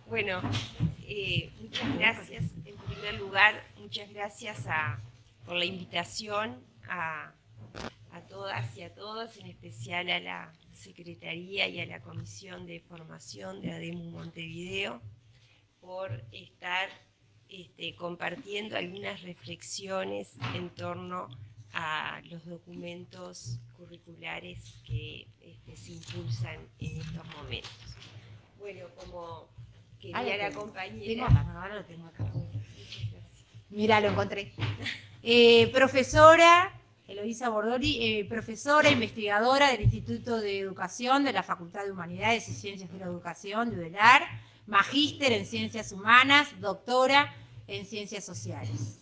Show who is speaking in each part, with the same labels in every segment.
Speaker 1: Bueno, muchas gracias. En primer lugar, muchas gracias por la invitación a todas y a todos, en especial a la Secretaría y a la Comisión de Formación de ADEMU Montevideo, por estar compartiendo algunas reflexiones en torno a los documentos curriculares que se impulsan en estos momentos. Bueno, como quería la compañera...
Speaker 2: Ahora lo tengo acá. Mira, lo encontré. Profesora Eloísa Bordoli, profesora investigadora del Instituto de Educación de la Facultad de Humanidades y Ciencias de la Educación de UDELAR, magíster en Ciencias Humanas, doctora en Ciencias Sociales.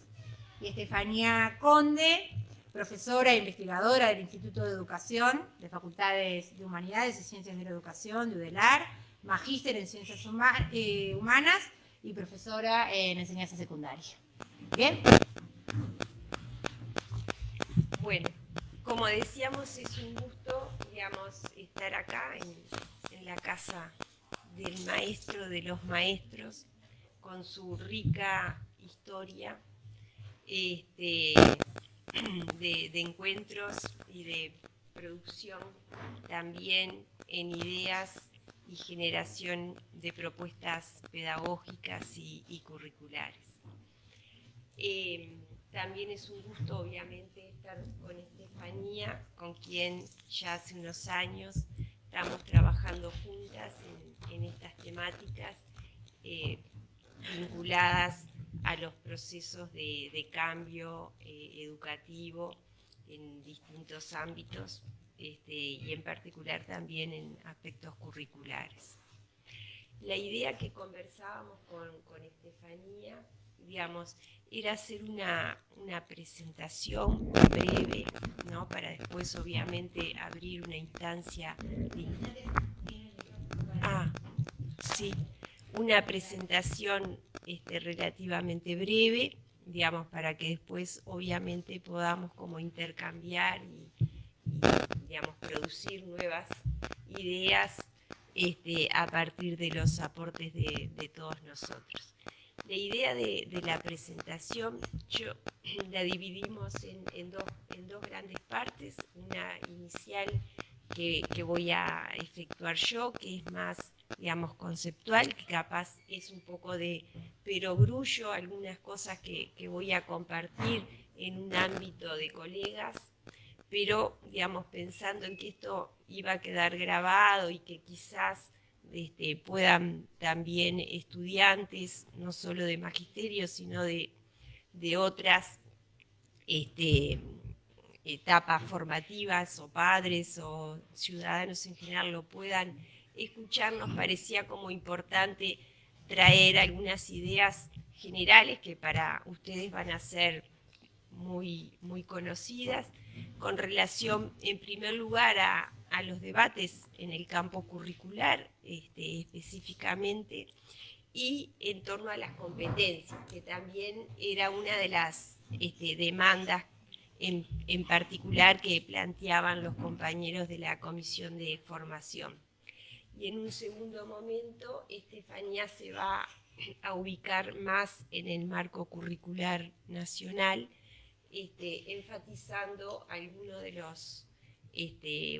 Speaker 2: Y Estefanía Conde, profesora e investigadora del Instituto de Educación de Facultades de Humanidades y Ciencias de la Educación de UDELAR, magíster en Ciencias Humanas y profesora en Enseñanza Secundaria. ¿Bien?
Speaker 1: Bueno, como decíamos, es un gusto, digamos, estar acá en la casa del maestro de los maestros, con su rica historia de encuentros y de producción también en ideas y generación de propuestas pedagógicas y curriculares. También es un gusto, obviamente, estar con Estefanía, con quien ya hace unos años estamos trabajando juntas en estas temáticas vinculadas a los procesos de cambio educativo en distintos ámbitos y en particular también en aspectos curriculares. La idea que conversábamos con Estefanía, digamos, era hacer una presentación breve, ¿no? Para después obviamente abrir una instancia sí, una presentación relativamente breve, digamos, para que después obviamente podamos como intercambiar y digamos, producir nuevas ideas a partir de los aportes de todos nosotros. La idea de la presentación la dividimos en dos grandes partes, una inicial que voy a efectuar yo, que es más, digamos, conceptual, que capaz es un poco de perogrullo, algunas cosas que voy a compartir en un ámbito de colegas, pero, digamos, pensando en que esto iba a quedar grabado y que quizás puedan también estudiantes, no solo de magisterio, sino de otras etapas formativas o padres o ciudadanos en general lo puedan escuchar, nos parecía como importante traer algunas ideas generales que para ustedes van a ser muy, muy conocidas, con relación en primer lugar a los debates en el campo curricular específicamente, y en torno a las competencias, que también era una de las demandas en particular que planteaban los compañeros de la Comisión de Formación. Y en un segundo momento, Estefanía se va a ubicar más en el marco curricular nacional, enfatizando algunos de los,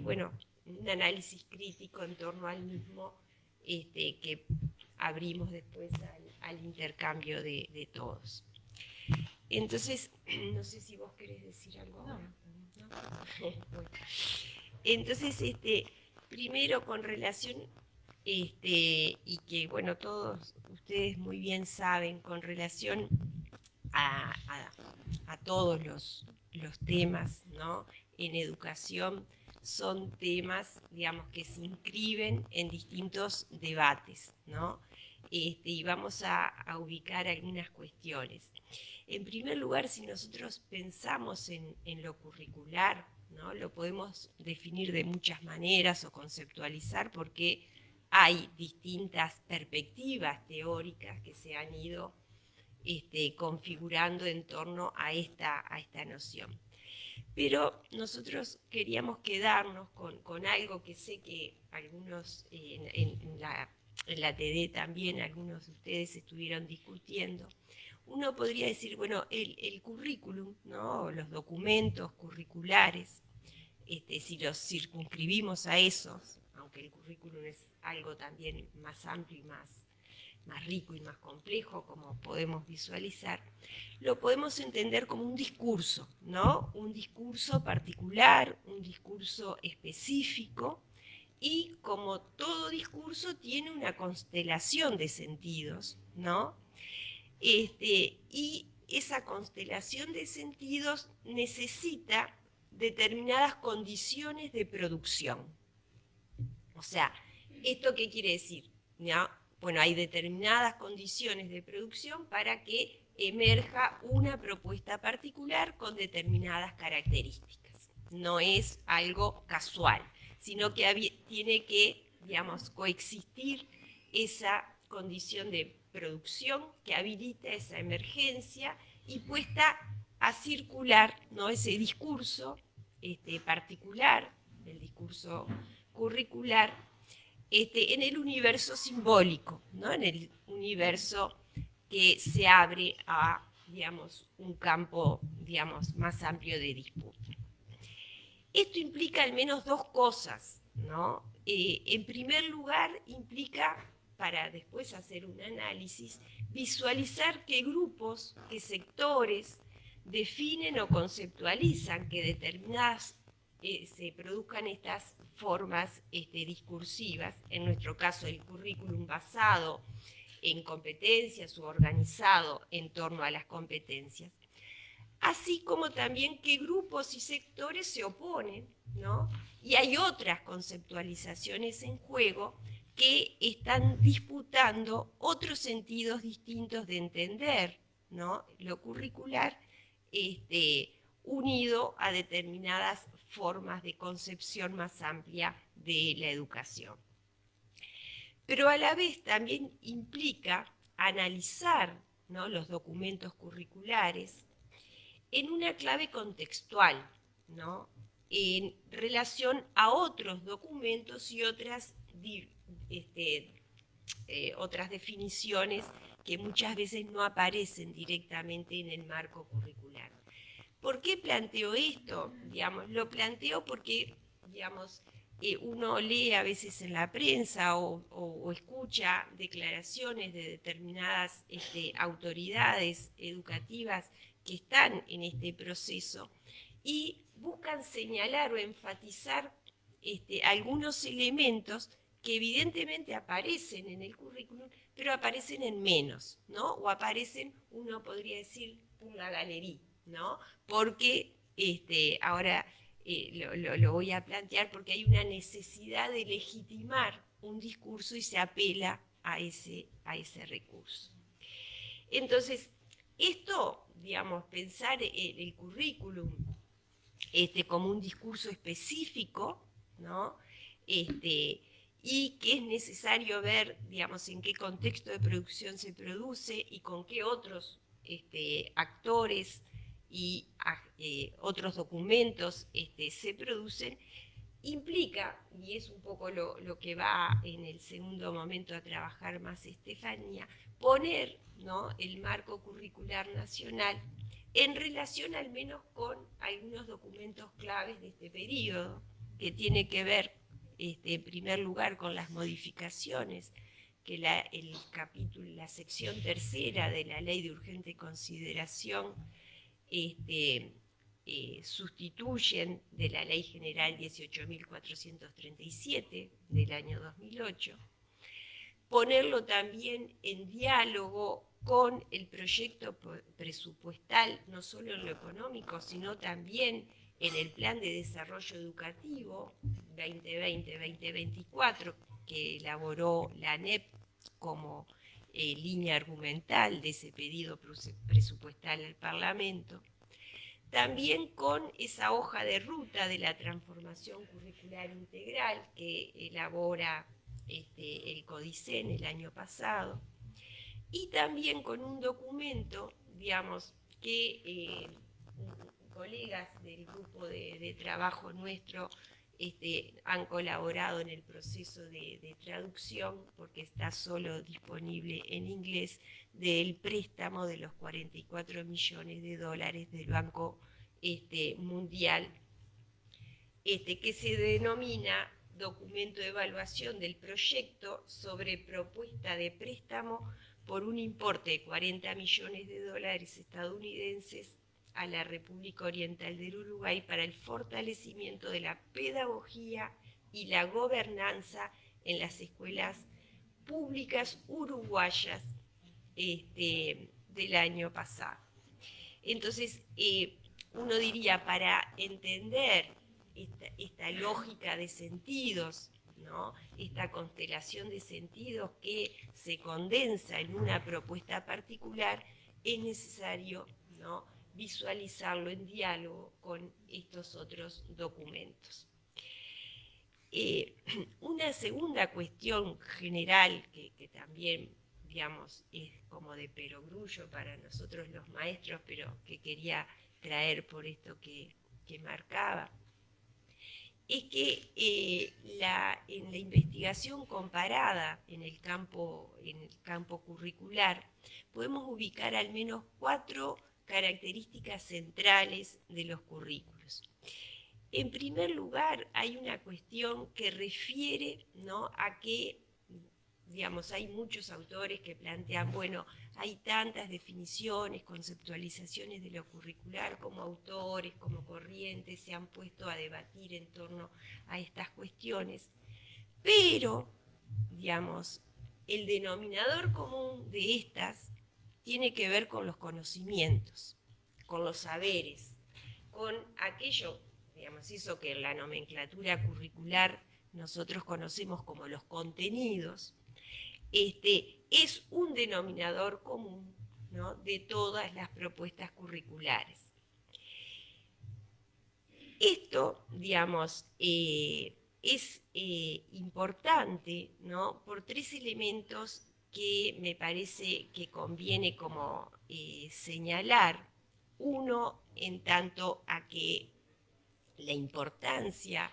Speaker 1: bueno, un análisis crítico en torno al mismo que abrimos después al intercambio de todos. Entonces, no sé si vos querés decir algo. No. Bueno. Entonces, primero con relación, y que bueno, todos ustedes muy bien saben, con relación a todos los temas, ¿no? En educación son temas, digamos, que se inscriben en distintos debates, ¿no? Y vamos a ubicar algunas cuestiones. En primer lugar, si nosotros pensamos en lo curricular, ¿no? Lo podemos definir de muchas maneras o conceptualizar porque hay distintas perspectivas teóricas que se han ido configurando en torno a esta noción. Pero nosotros queríamos quedarnos con algo que sé que algunos en en la TD también algunos de ustedes estuvieron discutiendo, uno podría decir, bueno, el currículum, ¿no? Los documentos curriculares, si los circunscribimos a esos, aunque el currículum es algo también más amplio y más rico y más complejo, como podemos visualizar, lo podemos entender como un discurso, ¿no? Un discurso particular, un discurso específico, y como todo discurso tiene una constelación de sentidos, ¿no? Y esa constelación de sentidos necesita determinadas condiciones de producción. O sea, ¿esto qué quiere decir? ¿No? Bueno, hay determinadas condiciones de producción para que emerja una propuesta particular con determinadas características. No es algo casual, sino que tiene que, digamos, coexistir esa condición de producción que habilita esa emergencia y puesta a circular, ¿no? Ese discurso particular, el discurso curricular, en el universo simbólico, ¿no? En el universo que se abre a, digamos, un campo, digamos, más amplio de disputa. Esto implica al menos dos cosas, ¿no? En primer lugar, implica, para después hacer un análisis, visualizar qué grupos, qué sectores definen o conceptualizan que determinadas se produzcan estas formas discursivas, en nuestro caso el currículum basado en competencias o organizado en torno a las competencias, así como también qué grupos y sectores se oponen, ¿no? Y hay otras conceptualizaciones en juego que están disputando otros sentidos distintos de entender, ¿no? Lo curricular, unido a determinadas formas de concepción más amplia de la educación. Pero a la vez también implica analizar, ¿no? Los documentos curriculares en una clave contextual, ¿no? En relación a otros documentos y otras definiciones que muchas veces no aparecen directamente en el marco curricular. ¿Por qué planteo esto? Digamos, lo planteo porque, digamos, uno lee a veces en la prensa o escucha declaraciones de determinadas autoridades educativas que están en este proceso y buscan señalar o enfatizar algunos elementos que evidentemente aparecen en el currículum, pero aparecen en menos, ¿no? O aparecen, uno podría decir, por la galería, ¿no? Porque ahora lo voy a plantear porque hay una necesidad de legitimar un discurso y se apela a ese recurso. Entonces, esto, digamos, pensar el currículum como un discurso específico, ¿no? Y que es necesario ver, digamos, en qué contexto de producción se produce y con qué otros actores y otros documentos se producen, implica, y es un poco lo que va en el segundo momento a trabajar más Estefanía, poner, ¿no? El marco curricular nacional en relación al menos con algunos documentos claves de este periodo, que tiene que ver, en primer lugar, con las modificaciones que la sección tercera de la Ley de Urgente Consideración sustituyen de la Ley General 18.437 del año 2008, ponerlo también en diálogo con el proyecto presupuestal, no solo en lo económico, sino también en el Plan de Desarrollo Educativo 2020-2024, que elaboró la ANEP como línea argumental de ese pedido presupuestal al Parlamento. También con esa hoja de ruta de la transformación curricular integral que elabora el CODICEN el año pasado, y también con un documento, digamos, que colegas del grupo de trabajo nuestro han colaborado en el proceso de traducción, porque está solo disponible en inglés, del préstamo de los 44 millones de dólares del Banco Mundial, que se denomina documento de evaluación del proyecto sobre propuesta de préstamo por un importe de 40 millones de dólares estadounidenses a la República Oriental del Uruguay para el fortalecimiento de la pedagogía y la gobernanza en las escuelas públicas uruguayas del año pasado. Entonces, uno diría, para entender esta lógica de sentidos, ¿no? Esta constelación de sentidos que se condensa en una propuesta particular, es necesario, ¿no?, visualizarlo en diálogo con estos otros documentos. Una segunda cuestión general que también, digamos, es como de perogrullo para nosotros los maestros, pero que quería traer por esto que marcaba, es que en la investigación comparada en el campo curricular podemos ubicar al menos 4 características centrales de los currículos. En primer lugar, hay una cuestión que refiere, ¿no?, a que, digamos, hay muchos autores que plantean, bueno, hay tantas definiciones, conceptualizaciones de lo curricular, como autores, como corrientes se han puesto a debatir en torno a estas cuestiones, pero, digamos, el denominador común de estas tiene que ver con los conocimientos, con los saberes, con aquello, digamos, eso que en la nomenclatura curricular nosotros conocemos como los contenidos. Es un denominador común, ¿no?, de todas las propuestas curriculares. Esto, digamos, es importante, ¿no?, por 3 elementos que me parece que conviene como señalar. Uno, en tanto a que la importancia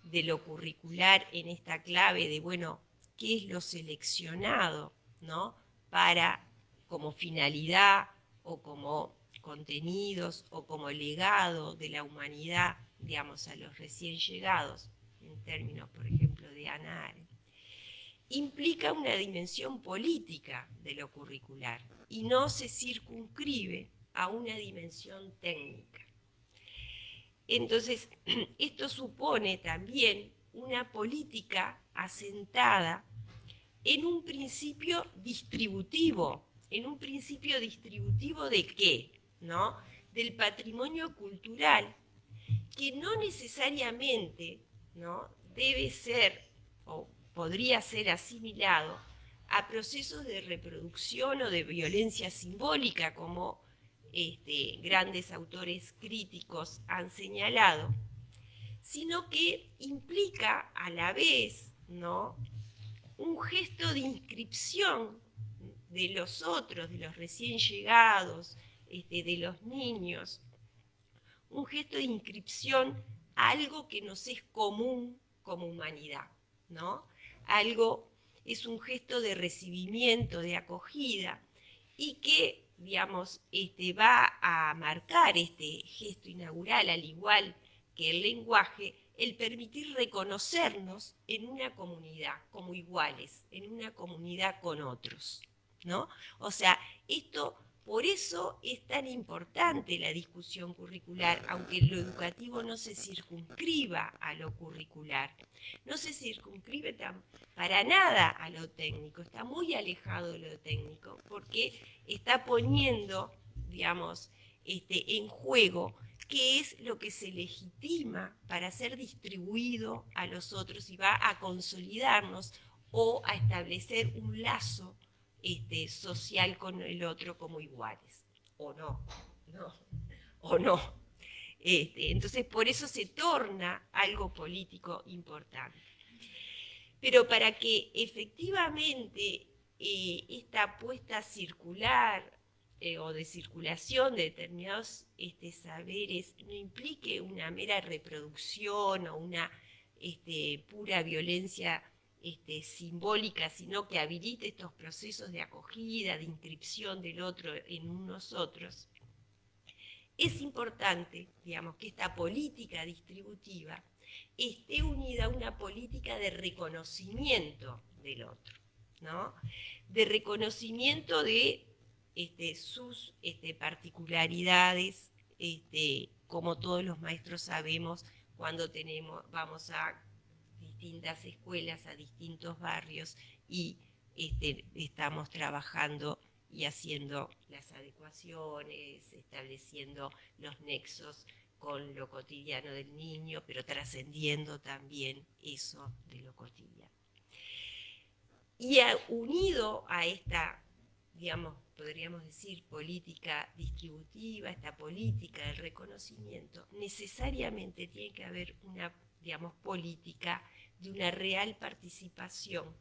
Speaker 1: de lo curricular en esta clave de, bueno, qué es lo seleccionado, ¿no?, para como finalidad o como contenidos o como legado de la humanidad, digamos, a los recién llegados, en términos, por ejemplo, de Hannah Arendt, implica una dimensión política de lo curricular y no se circunscribe a una dimensión técnica. Entonces, esto supone también una política asentada en un principio distributivo. ¿En un principio distributivo de qué? ¿No? Del patrimonio cultural, que no necesariamente, ¿no?, debe ser o podría ser asimilado a procesos de reproducción o de violencia simbólica, como grandes autores críticos han señalado, sino que implica a la vez, ¿no?, un gesto de inscripción de los otros, de los recién llegados, de los niños, un gesto de inscripción a algo que nos es común como humanidad, ¿no? Algo, es un gesto de recibimiento, de acogida, y que, digamos, va a marcar este gesto inaugural, al igual que el lenguaje, el permitir reconocernos en una comunidad como iguales, en una comunidad con otros, ¿no? O sea, esto, por eso es tan importante la discusión curricular, aunque lo educativo no se circunscriba a lo curricular, no se circunscribe para nada a lo técnico, está muy alejado de lo técnico, porque está poniendo, digamos, en juego qué es lo que se legitima para ser distribuido a los otros y va a consolidarnos o a establecer un lazo social con el otro como iguales, o no, o no. Entonces, por eso se torna algo político importante. Pero para que efectivamente esta apuesta circular o de circulación de determinados saberes no implique una mera reproducción o una pura violencia simbólica, sino que habilite estos procesos de acogida, de inscripción del otro en nosotros, es importante, digamos, que esta política distributiva esté unida a una política de reconocimiento del otro, ¿no? De reconocimiento de sus particularidades, como todos los maestros sabemos, cuando vamos a distintas escuelas, a distintos barrios y estamos trabajando y haciendo las adecuaciones, estableciendo los nexos con lo cotidiano del niño, pero trascendiendo también eso de lo cotidiano. Y unido a esta, digamos, podríamos decir, política distributiva, esta política del reconocimiento, necesariamente tiene que haber una, digamos, política de una real participación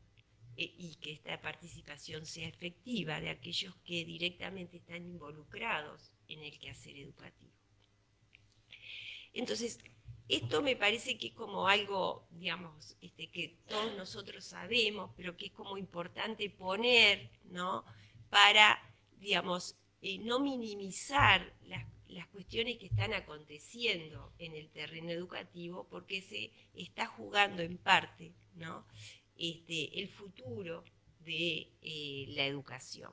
Speaker 1: y que esta participación sea efectiva de aquellos que directamente están involucrados en el quehacer educativo. Entonces, esto me parece que es como algo, digamos, que todos nosotros sabemos, pero que es como importante poner, ¿no? Para, digamos, no minimizar las cuestiones que están aconteciendo en el terreno educativo, porque se está jugando en parte, ¿no? El futuro de la educación.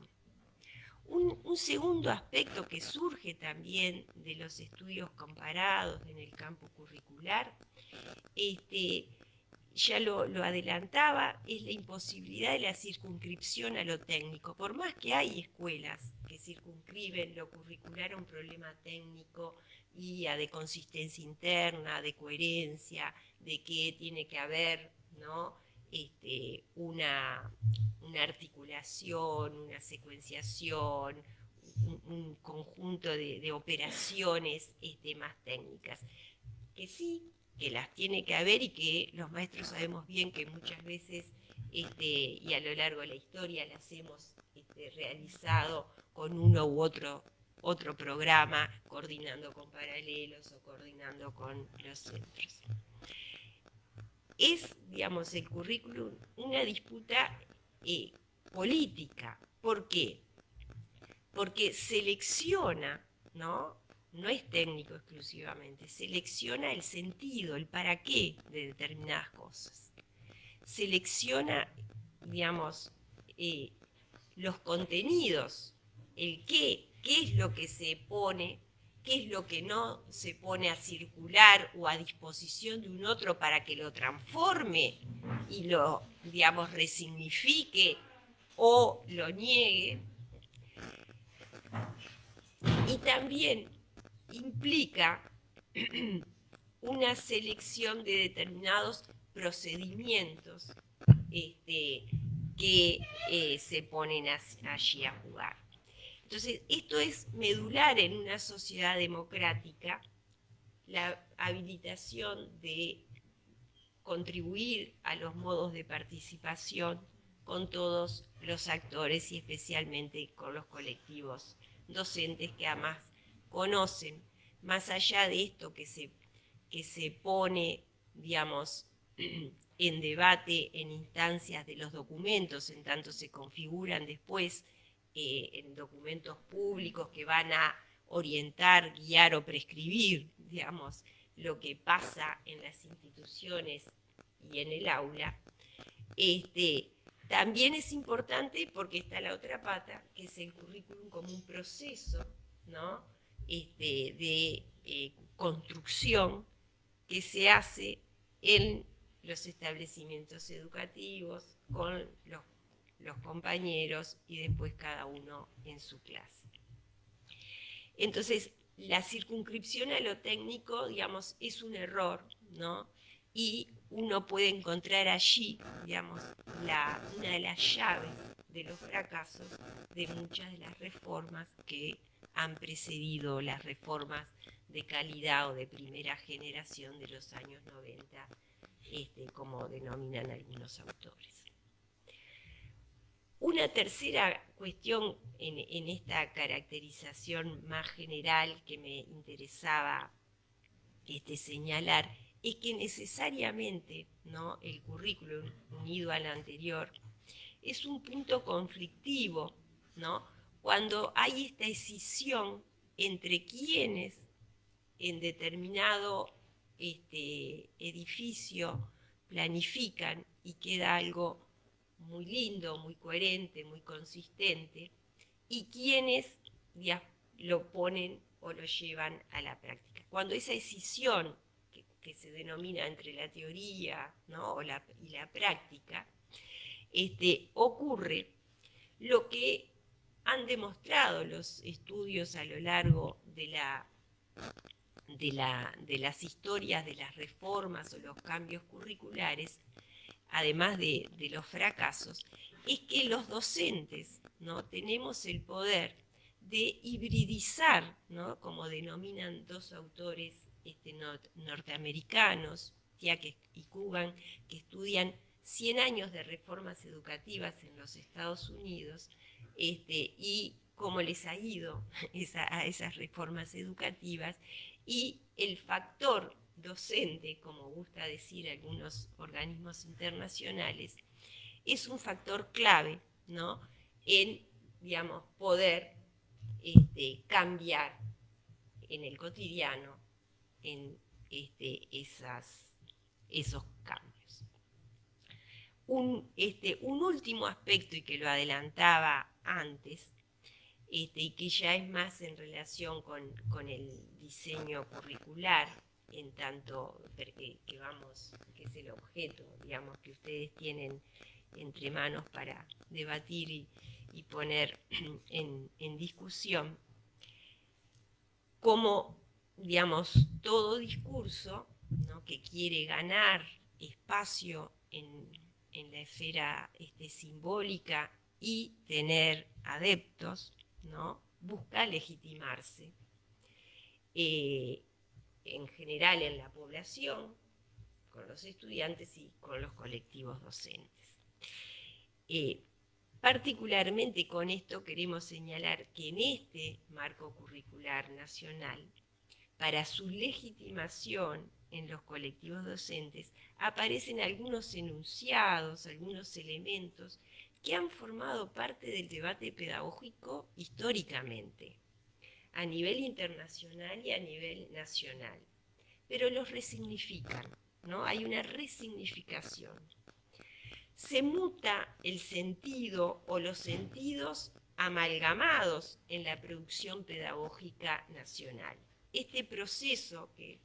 Speaker 1: Un segundo aspecto que surge también de los estudios comparados en el campo curricular, ya lo adelantaba, es la imposibilidad de la circunscripción a lo técnico. Por más que hay escuelas que circunscriben lo curricular a un problema técnico y a de consistencia interna, de coherencia, de que tiene que haber, ¿no? Una articulación, una secuenciación, un conjunto de operaciones más técnicas, que sí, que las tiene que haber y que los maestros sabemos bien que muchas veces y a lo largo de la historia las hemos realizado con uno u otro programa, coordinando con paralelos o coordinando con los centros. Es, digamos, el currículum una disputa política. ¿Por qué? Porque selecciona, ¿no? No es técnico exclusivamente, selecciona el sentido, el para qué de determinadas cosas. Selecciona, digamos, los contenidos, el qué es lo que se pone, qué es lo que no se pone a circular o a disposición de un otro para que lo transforme y lo, digamos, resignifique o lo niegue. Y también implica una selección de determinados procedimientos que se ponen allí a jugar. Entonces, esto es medular en una sociedad democrática, la habilitación de contribuir a los modos de participación con todos los actores y especialmente con los colectivos docentes que además conocen, más allá de esto que se pone, digamos, en debate en instancias de los documentos, en tanto se configuran después en documentos públicos que van a orientar, guiar o prescribir, digamos, lo que pasa en las instituciones y en el aula. También es importante porque está la otra pata, que es el currículum como un proceso, ¿no? de construcción que se hace en los establecimientos educativos con los compañeros y después cada uno en su clase. Entonces, la circunscripción a lo técnico, digamos, es un error, ¿no? Y uno puede encontrar allí, digamos, una de las llaves de los fracasos de muchas de las reformas que han precedido las reformas de calidad o de primera generación de los años 90, como denominan algunos autores. Una tercera cuestión en esta caracterización más general que me interesaba señalar es que necesariamente, ¿no?, el currículum unido al anterior es un punto conflictivo, ¿no?, cuando hay esta escisión entre quienes en determinado edificio planifican y queda algo muy lindo, muy coherente, muy consistente, y quienes ya lo ponen o lo llevan a la práctica. Cuando esa escisión que se denomina entre la teoría, ¿no?, y la práctica, ocurre, lo que han demostrado los estudios a lo largo de las historias de las reformas o los cambios curriculares, además de los fracasos, es que los docentes, ¿no?, tenemos el poder de hibridizar, ¿no?, como denominan dos autores norteamericanos, Tiak y Coogan, que estudian 100 años de reformas educativas en los Estados Unidos, y cómo les ha ido a esas reformas educativas, y el factor docente, como gusta decir algunos organismos internacionales, es un factor clave, ¿no?, en, digamos, poder cambiar en el cotidiano en esos cambios. Un último aspecto, y que lo adelantaba antes, y que ya es más en relación con el diseño curricular, en tanto que es el objeto, digamos, que ustedes tienen entre manos para debatir y poner en discusión, como, digamos, todo discurso, ¿no?, que quiere ganar espacio en la esfera simbólica y tener adeptos, ¿no?, busca legitimarse, en general en la población, con los estudiantes y con los colectivos docentes. Particularmente con esto queremos señalar que en este marco curricular nacional, para su legitimación en los colectivos docentes, aparecen algunos enunciados, algunos elementos que han formado parte del debate pedagógico históricamente, a nivel internacional y a nivel nacional, pero los resignifican, ¿no? Hay una resignificación. Se muta el sentido o los sentidos amalgamados en la producción pedagógica nacional. Este proceso que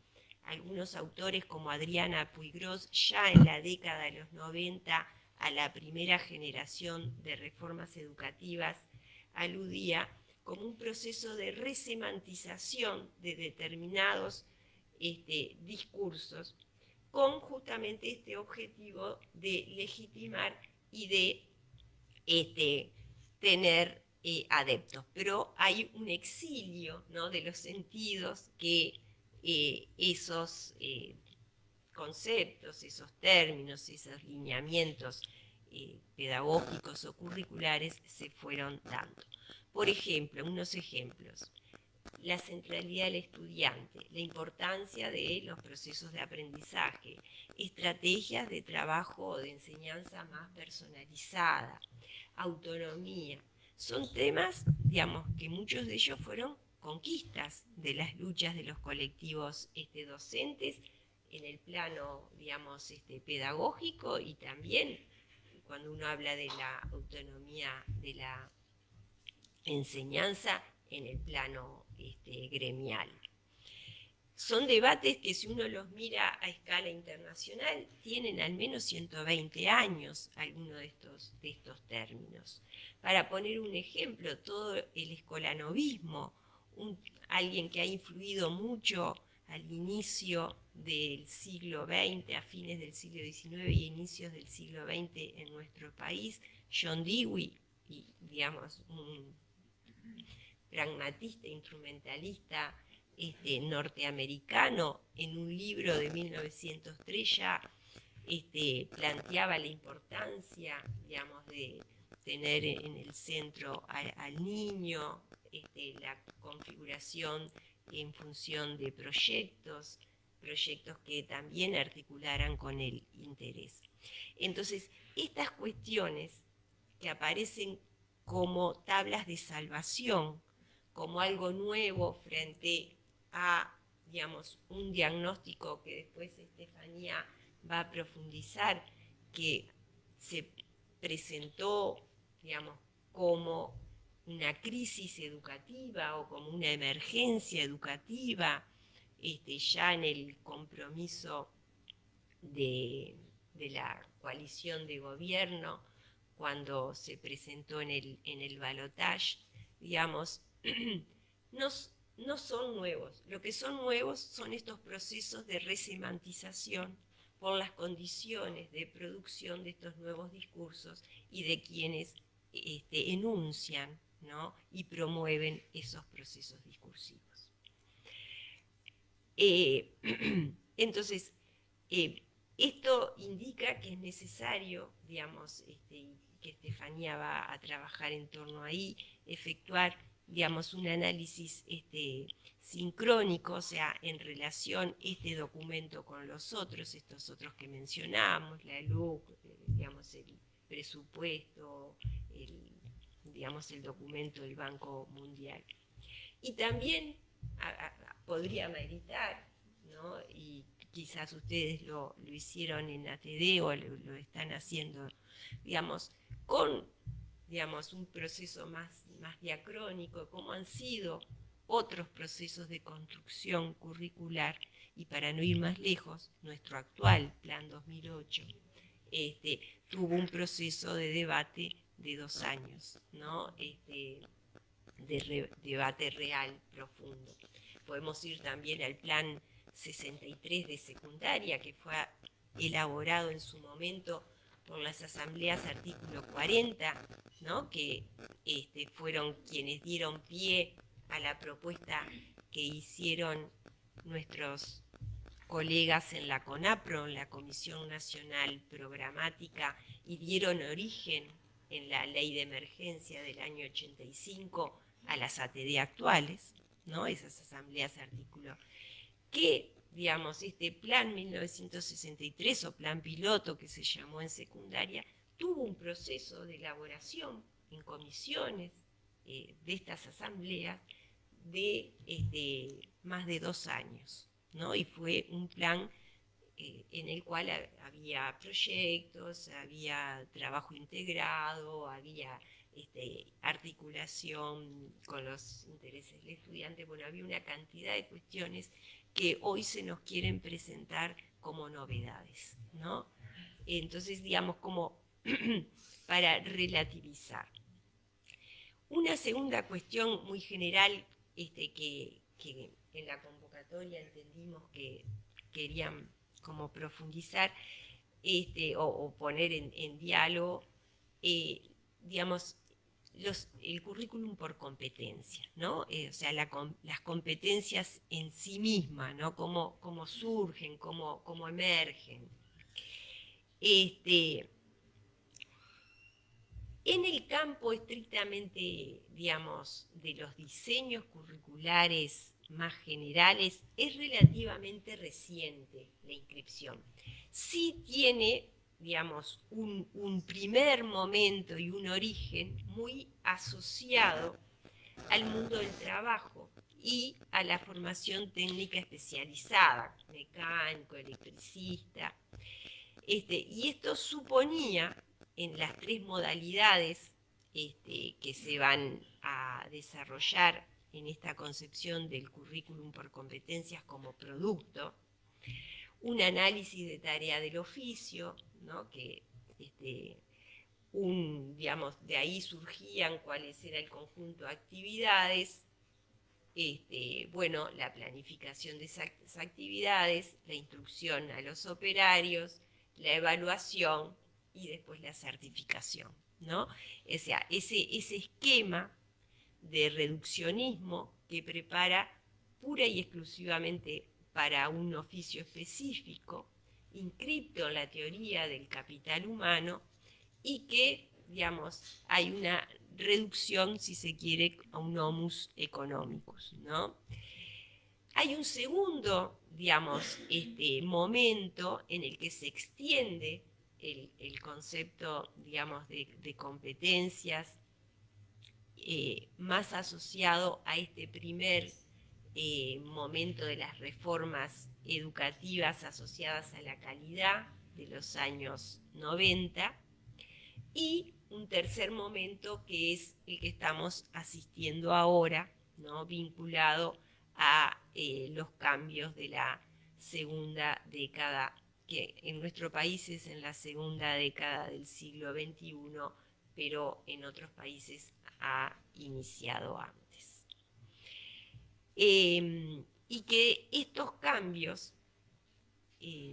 Speaker 1: algunos autores como Adriana Puigros ya en la década de los 90 a la primera generación de reformas educativas aludía como un proceso de resemantización de determinados discursos, con justamente este objetivo de legitimar y de tener adeptos. Pero hay un exilio, ¿no?, de los sentidos que esos conceptos, esos términos, esos lineamientos pedagógicos o curriculares se fueron dando. Por ejemplo, unos ejemplos: la centralidad del estudiante, la importancia de los procesos de aprendizaje, estrategias de trabajo o de enseñanza más personalizada, autonomía. Son temas, digamos, que muchos de ellos fueron conquistas de las luchas de los colectivos docentes en el plano, digamos, pedagógico, y también cuando uno habla de la autonomía de la enseñanza en el plano gremial. Son debates que, si uno los mira a escala internacional, tienen al menos 120 años algunos de estos términos. Para poner un ejemplo, todo el escolanovismo, alguien que ha influido mucho al inicio del siglo XX, a fines del siglo XIX y inicios del siglo XX en nuestro país, John Dewey, y, digamos, un pragmatista, instrumentalista norteamericano, en un libro de 1903 ya planteaba la importancia, digamos, de tener en el centro al niño, la configuración en función de proyectos proyectos que también articularan con el interés. Entonces, estas cuestiones que aparecen como tablas de salvación, como algo nuevo frente a, digamos, un diagnóstico que después Estefanía va a profundizar, que se presentó, digamos, como una crisis educativa o como una emergencia educativa, ya en el compromiso de la coalición de gobierno, cuando se presentó en el balotaje, digamos, no, no son nuevos. Lo que son nuevos son estos procesos de resemantización por las condiciones de producción de estos nuevos discursos y de quienes enuncian, ¿no?, y promueven esos procesos discursivos. Entonces, esto indica que es necesario, digamos, que Estefanía va a trabajar en torno ahí, efectuar, digamos, un análisis sincrónico, o sea, en relación este documento con los otros, estos otros que mencionamos, la LUC, digamos, el presupuesto, digamos, el documento del Banco Mundial. Y también podría meditar, ¿no?, y quizás ustedes lo hicieron en ATD o lo están haciendo, digamos, con, digamos, un proceso más diacrónico, como han sido otros procesos de construcción curricular, y para no ir más lejos, nuestro actual Plan 2008 tuvo un proceso de debate de 2 años, ¿no?, de debate real, profundo. Podemos ir también al Plan 63 de secundaria, que fue elaborado en su momento por las asambleas artículo 40, ¿no?, que fueron quienes dieron pie a la propuesta que hicieron nuestros colegas en la CONAPRO, en la Comisión Nacional Programática, y dieron origen en la Ley de Emergencia del año 85 a las ATD actuales, ¿no?, esas asambleas artículo, que, digamos, este plan 1963 o plan piloto que se llamó en secundaria, tuvo un proceso de elaboración en comisiones de estas asambleas de más de 2 años, ¿no?, y fue un plan en el cual había proyectos, había trabajo integrado, había articulación con los intereses del estudiante. Bueno, había una cantidad de cuestiones que hoy se nos quieren presentar como novedades, ¿no? Entonces, digamos, como para relativizar. Una segunda cuestión muy general que en la convocatoria entendimos que querían como profundizar o poner en diálogo, digamos, el currículum por competencia, ¿no? O sea, las competencias en sí mismas, ¿no?, cómo surgen, cómo emergen. En el campo estrictamente, digamos, de los diseños curriculares más generales, es relativamente reciente la inscripción. Sí tiene, digamos, un primer momento y un origen muy asociado al mundo del trabajo y a la formación técnica especializada, mecánico, electricista. Y esto suponía, en las 3 modalidades que se van a desarrollar en esta concepción del currículum por competencias como producto, un análisis de tarea del oficio, ¿no?, que digamos, de ahí surgían cuáles era el conjunto de actividades, bueno, la planificación de esas actividades, la instrucción a los operarios, la evaluación y después la certificación, ¿no? O sea, ese esquema de reduccionismo que prepara pura y exclusivamente para un oficio específico, inscripto en la teoría del capital humano, y que, digamos, hay una reducción, si se quiere, a un homus economicus, ¿no? Hay un segundo, digamos, momento en el que se extiende el concepto, digamos, de competencias, más asociado a este primer momento de las reformas educativas asociadas a la calidad de los años 90, y un tercer momento que es el que estamos asistiendo ahora, ¿no? Vinculado a los cambios de la segunda década, que en nuestro país es en la segunda década del siglo XXI, pero en otros países ha iniciado antes. Y que estos cambios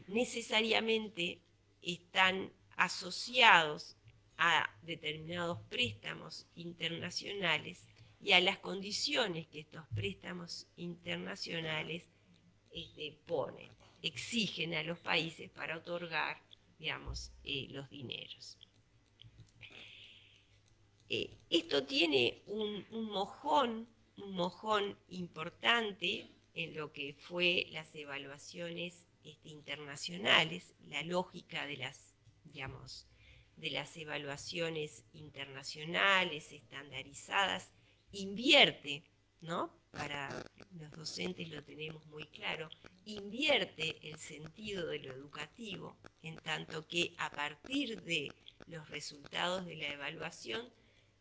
Speaker 1: necesariamente están asociados a determinados préstamos internacionales y a las condiciones que estos préstamos internacionales ponen, exigen a los países para otorgar, digamos, los dineros. Esto tiene un mojón importante en lo que fue las evaluaciones internacionales, la lógica de las, digamos, de las evaluaciones internacionales estandarizadas, invierte, ¿no? Para los docentes lo tenemos muy claro, invierte el sentido de lo educativo, en tanto que a partir de los resultados de la evaluación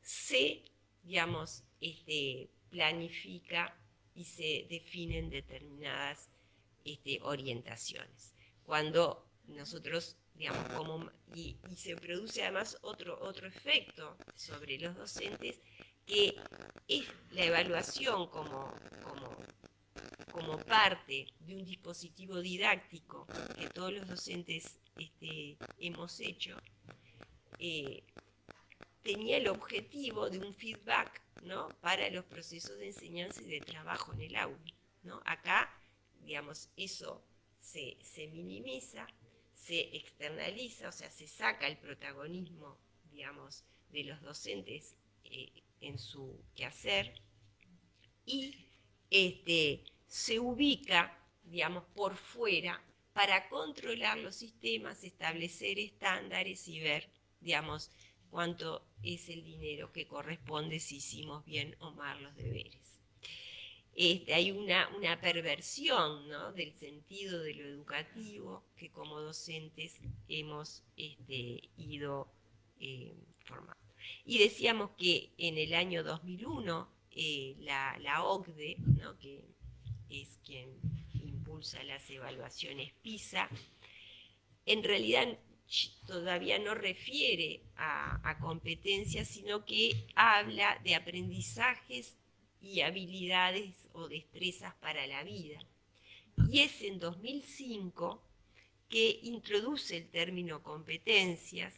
Speaker 1: se, digamos, planifica y se definen determinadas orientaciones. Cuando nosotros, digamos, y se produce además otro efecto sobre los docentes, que es la evaluación como parte de un dispositivo didáctico que todos los docentes hemos hecho, tenía el objetivo de un feedback, ¿no? Para los procesos de enseñanza y de trabajo en el aula, ¿no? Acá, digamos, eso se minimiza, se externaliza, o sea, se saca el protagonismo, digamos, de los docentes en su quehacer, y se ubica, digamos, por fuera para controlar los sistemas, establecer estándares y ver, digamos, cuánto es el dinero que corresponde si hicimos bien o mal los deberes. Hay una perversión, ¿no? Del sentido de lo educativo que como docentes hemos ido formando. Y decíamos que en el año 2001 la OCDE, ¿no? Que es quien impulsa las evaluaciones PISA, en realidad todavía no refiere a competencias, sino que habla de aprendizajes y habilidades o destrezas para la vida. Y es en 2005 que introduce el término competencias,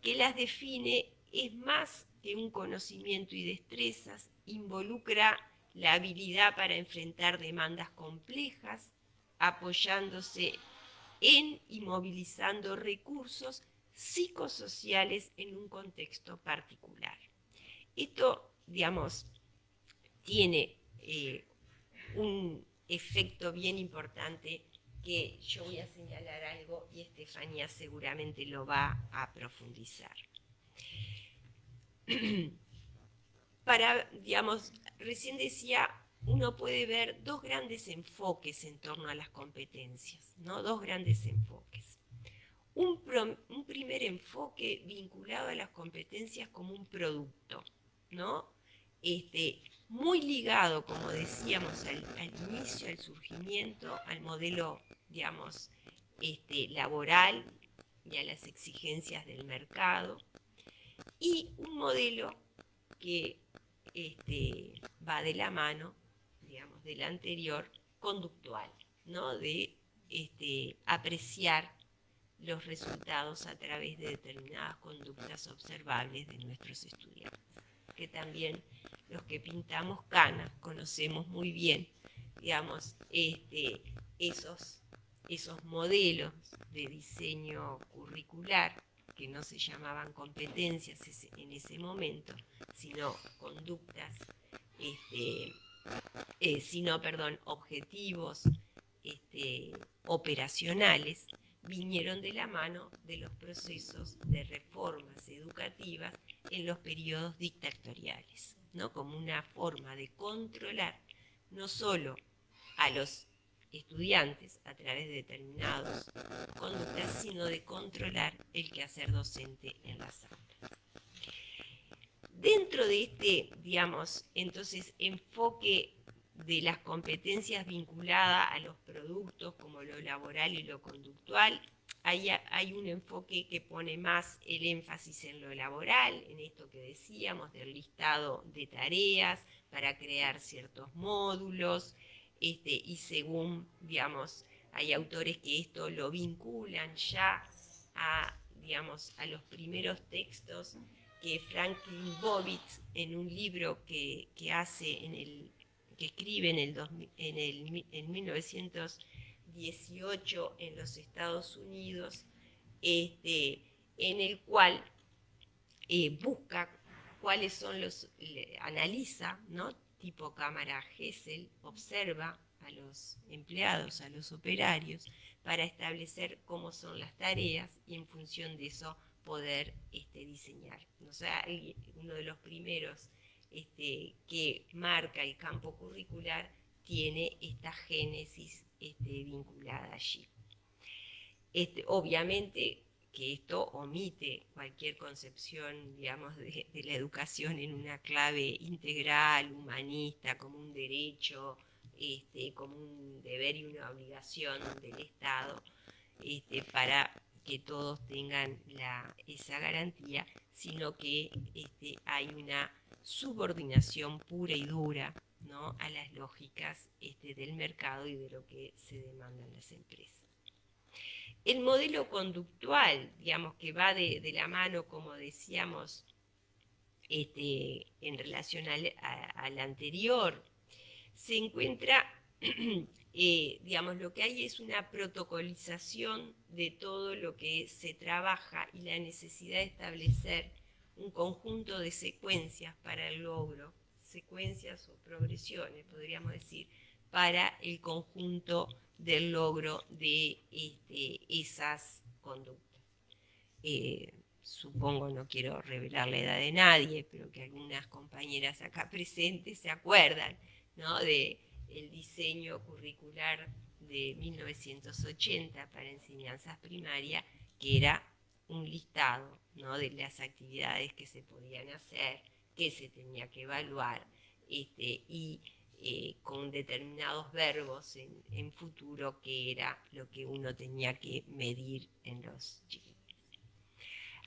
Speaker 1: que las define, es más que un conocimiento y destrezas, involucra la habilidad para enfrentar demandas complejas, apoyándose en y movilizando recursos psicosociales en un contexto particular. Esto, digamos, tiene un efecto bien importante que yo voy a señalar algo y Estefanía seguramente lo va a profundizar. Para, digamos, recién decía, uno puede ver dos grandes enfoques en torno a las competencias, ¿no? Dos grandes enfoques. Un primer enfoque vinculado a las competencias como un producto, ¿no? Muy ligado, como decíamos al inicio, al surgimiento, al modelo, digamos, laboral y a las exigencias del mercado, y un modelo que va de la mano, digamos, del anterior, conductual, ¿no? De apreciar los resultados a través de determinadas conductas observables de nuestros estudiantes, que también los que pintamos canas conocemos muy bien, digamos, esos modelos de diseño curricular que no se llamaban competencias en ese momento, sino conductas objetivos operacionales, vinieron de la mano de los procesos de reformas educativas en los periodos dictatoriales, ¿no? Como una forma de controlar no solo a los estudiantes a través de determinadas conductas, sino de controlar el quehacer docente en las aulas. Dentro de este, entonces, enfoque de las competencias vinculadas a los productos como lo laboral y lo conductual, hay un enfoque que pone más el énfasis en lo laboral, en esto que decíamos del listado de tareas para crear ciertos módulos, y según, hay autores que esto lo vinculan ya a los primeros textos que Franklin Bowitz, en un libro que escribe en 1918 en los Estados Unidos, en el cual busca cuáles son analiza, ¿no? Tipo cámara Gesell, observa a los empleados, a los operarios, para establecer cómo son las tareas y en función de eso poder diseñar. O sea, uno de los primeros que marca el campo curricular tiene esta génesis vinculada allí. Obviamente que esto omite cualquier concepción, de la educación en una clave integral, humanista, como un derecho, como un deber y una obligación del Estado, para que todos tengan esa garantía, sino que hay una subordinación pura y dura, ¿no? A las lógicas del mercado y de lo que se demanda en las empresas. El modelo conductual, que va de la mano, como decíamos, en relación al anterior, se encuentra, lo que hay es una protocolización de todo lo que se trabaja y la necesidad de establecer un conjunto de secuencias para el logro, secuencias o progresiones, podríamos decir, para el conjunto del logro de esas conductas. Supongo, no quiero revelar la edad de nadie, pero que algunas compañeras acá presentes se acuerdan, ¿no? De el diseño curricular de 1980 para enseñanzas primarias, que era un listado, ¿no? De las actividades que se podían hacer, que se tenía que evaluar, y con determinados verbos en futuro, que era lo que uno tenía que medir en los chiquitos.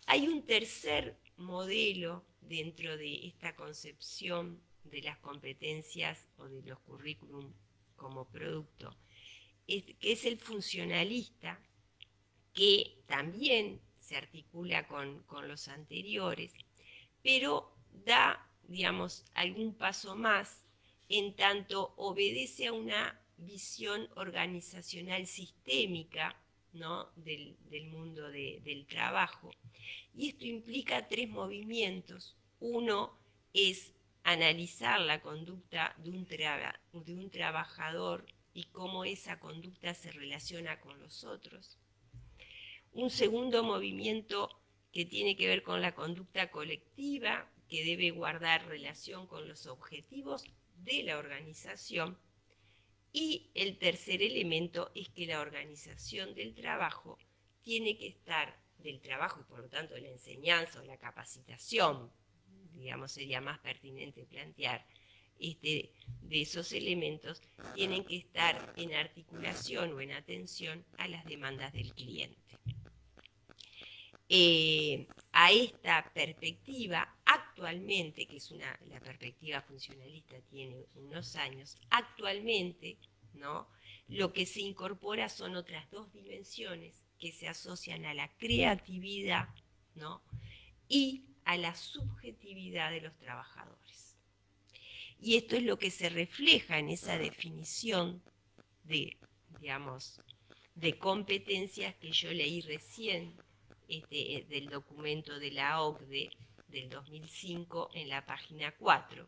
Speaker 1: Hay un tercer modelo dentro de esta concepción de las competencias o de los currículum como producto, que es el funcionalista, que también se articula con los anteriores, pero da, algún paso más, en tanto obedece a una visión organizacional sistémica, ¿no? del mundo del trabajo. Y esto implica tres movimientos. Uno es analizar la conducta de un trabajador y cómo esa conducta se relaciona con los otros. Un segundo movimiento que tiene que ver con la conducta colectiva, que debe guardar relación con los objetivos de la organización. Y el tercer elemento es que la organización del trabajo tiene que estar, del trabajo y por lo tanto de la enseñanza o la capacitación, sería más pertinente plantear, de esos elementos, tienen que estar en articulación o en atención a las demandas del cliente. A esta perspectiva, actualmente, que es la perspectiva funcionalista tiene unos años, actualmente, ¿no? Lo que se incorpora son otras dos dimensiones que se asocian a la creatividad, ¿no? Y a la subjetividad de los trabajadores. Y esto es lo que se refleja en esa definición de competencias que yo leí recién, del documento de la OCDE del 2005 en la página 4.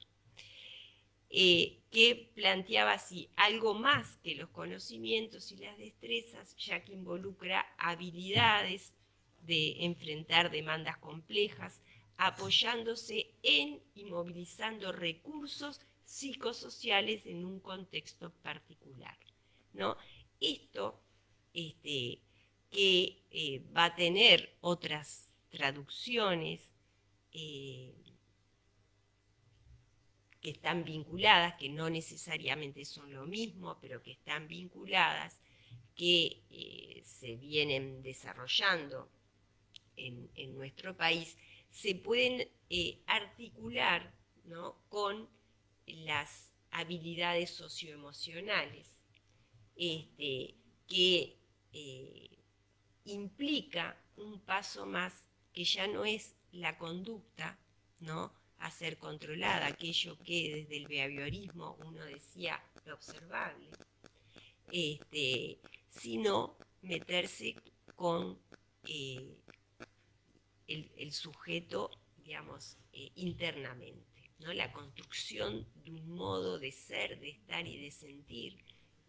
Speaker 1: que planteaba así, algo más que los conocimientos y las destrezas, ya que involucra habilidades de enfrentar demandas complejas, apoyándose en y movilizando recursos psicosociales en un contexto particular, ¿no? Esto que va a tener otras traducciones que están vinculadas, que no necesariamente son lo mismo, pero que están vinculadas, que se vienen desarrollando en nuestro país, se pueden articular, ¿no?, con las habilidades socioemocionales, que implica un paso más, que ya no es la conducta, ¿no?, a ser controlada, aquello que desde el behaviorismo uno decía lo observable, sino meterse con el sujeto, digamos, internamente, ¿no?, la construcción de un modo de ser, de estar y de sentir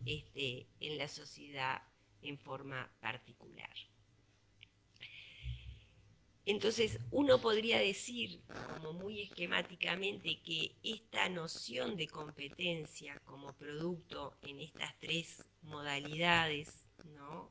Speaker 1: en la sociedad en forma particular. Entonces, uno podría decir, como muy esquemáticamente, que esta noción de competencia como producto en estas tres modalidades, ¿no?,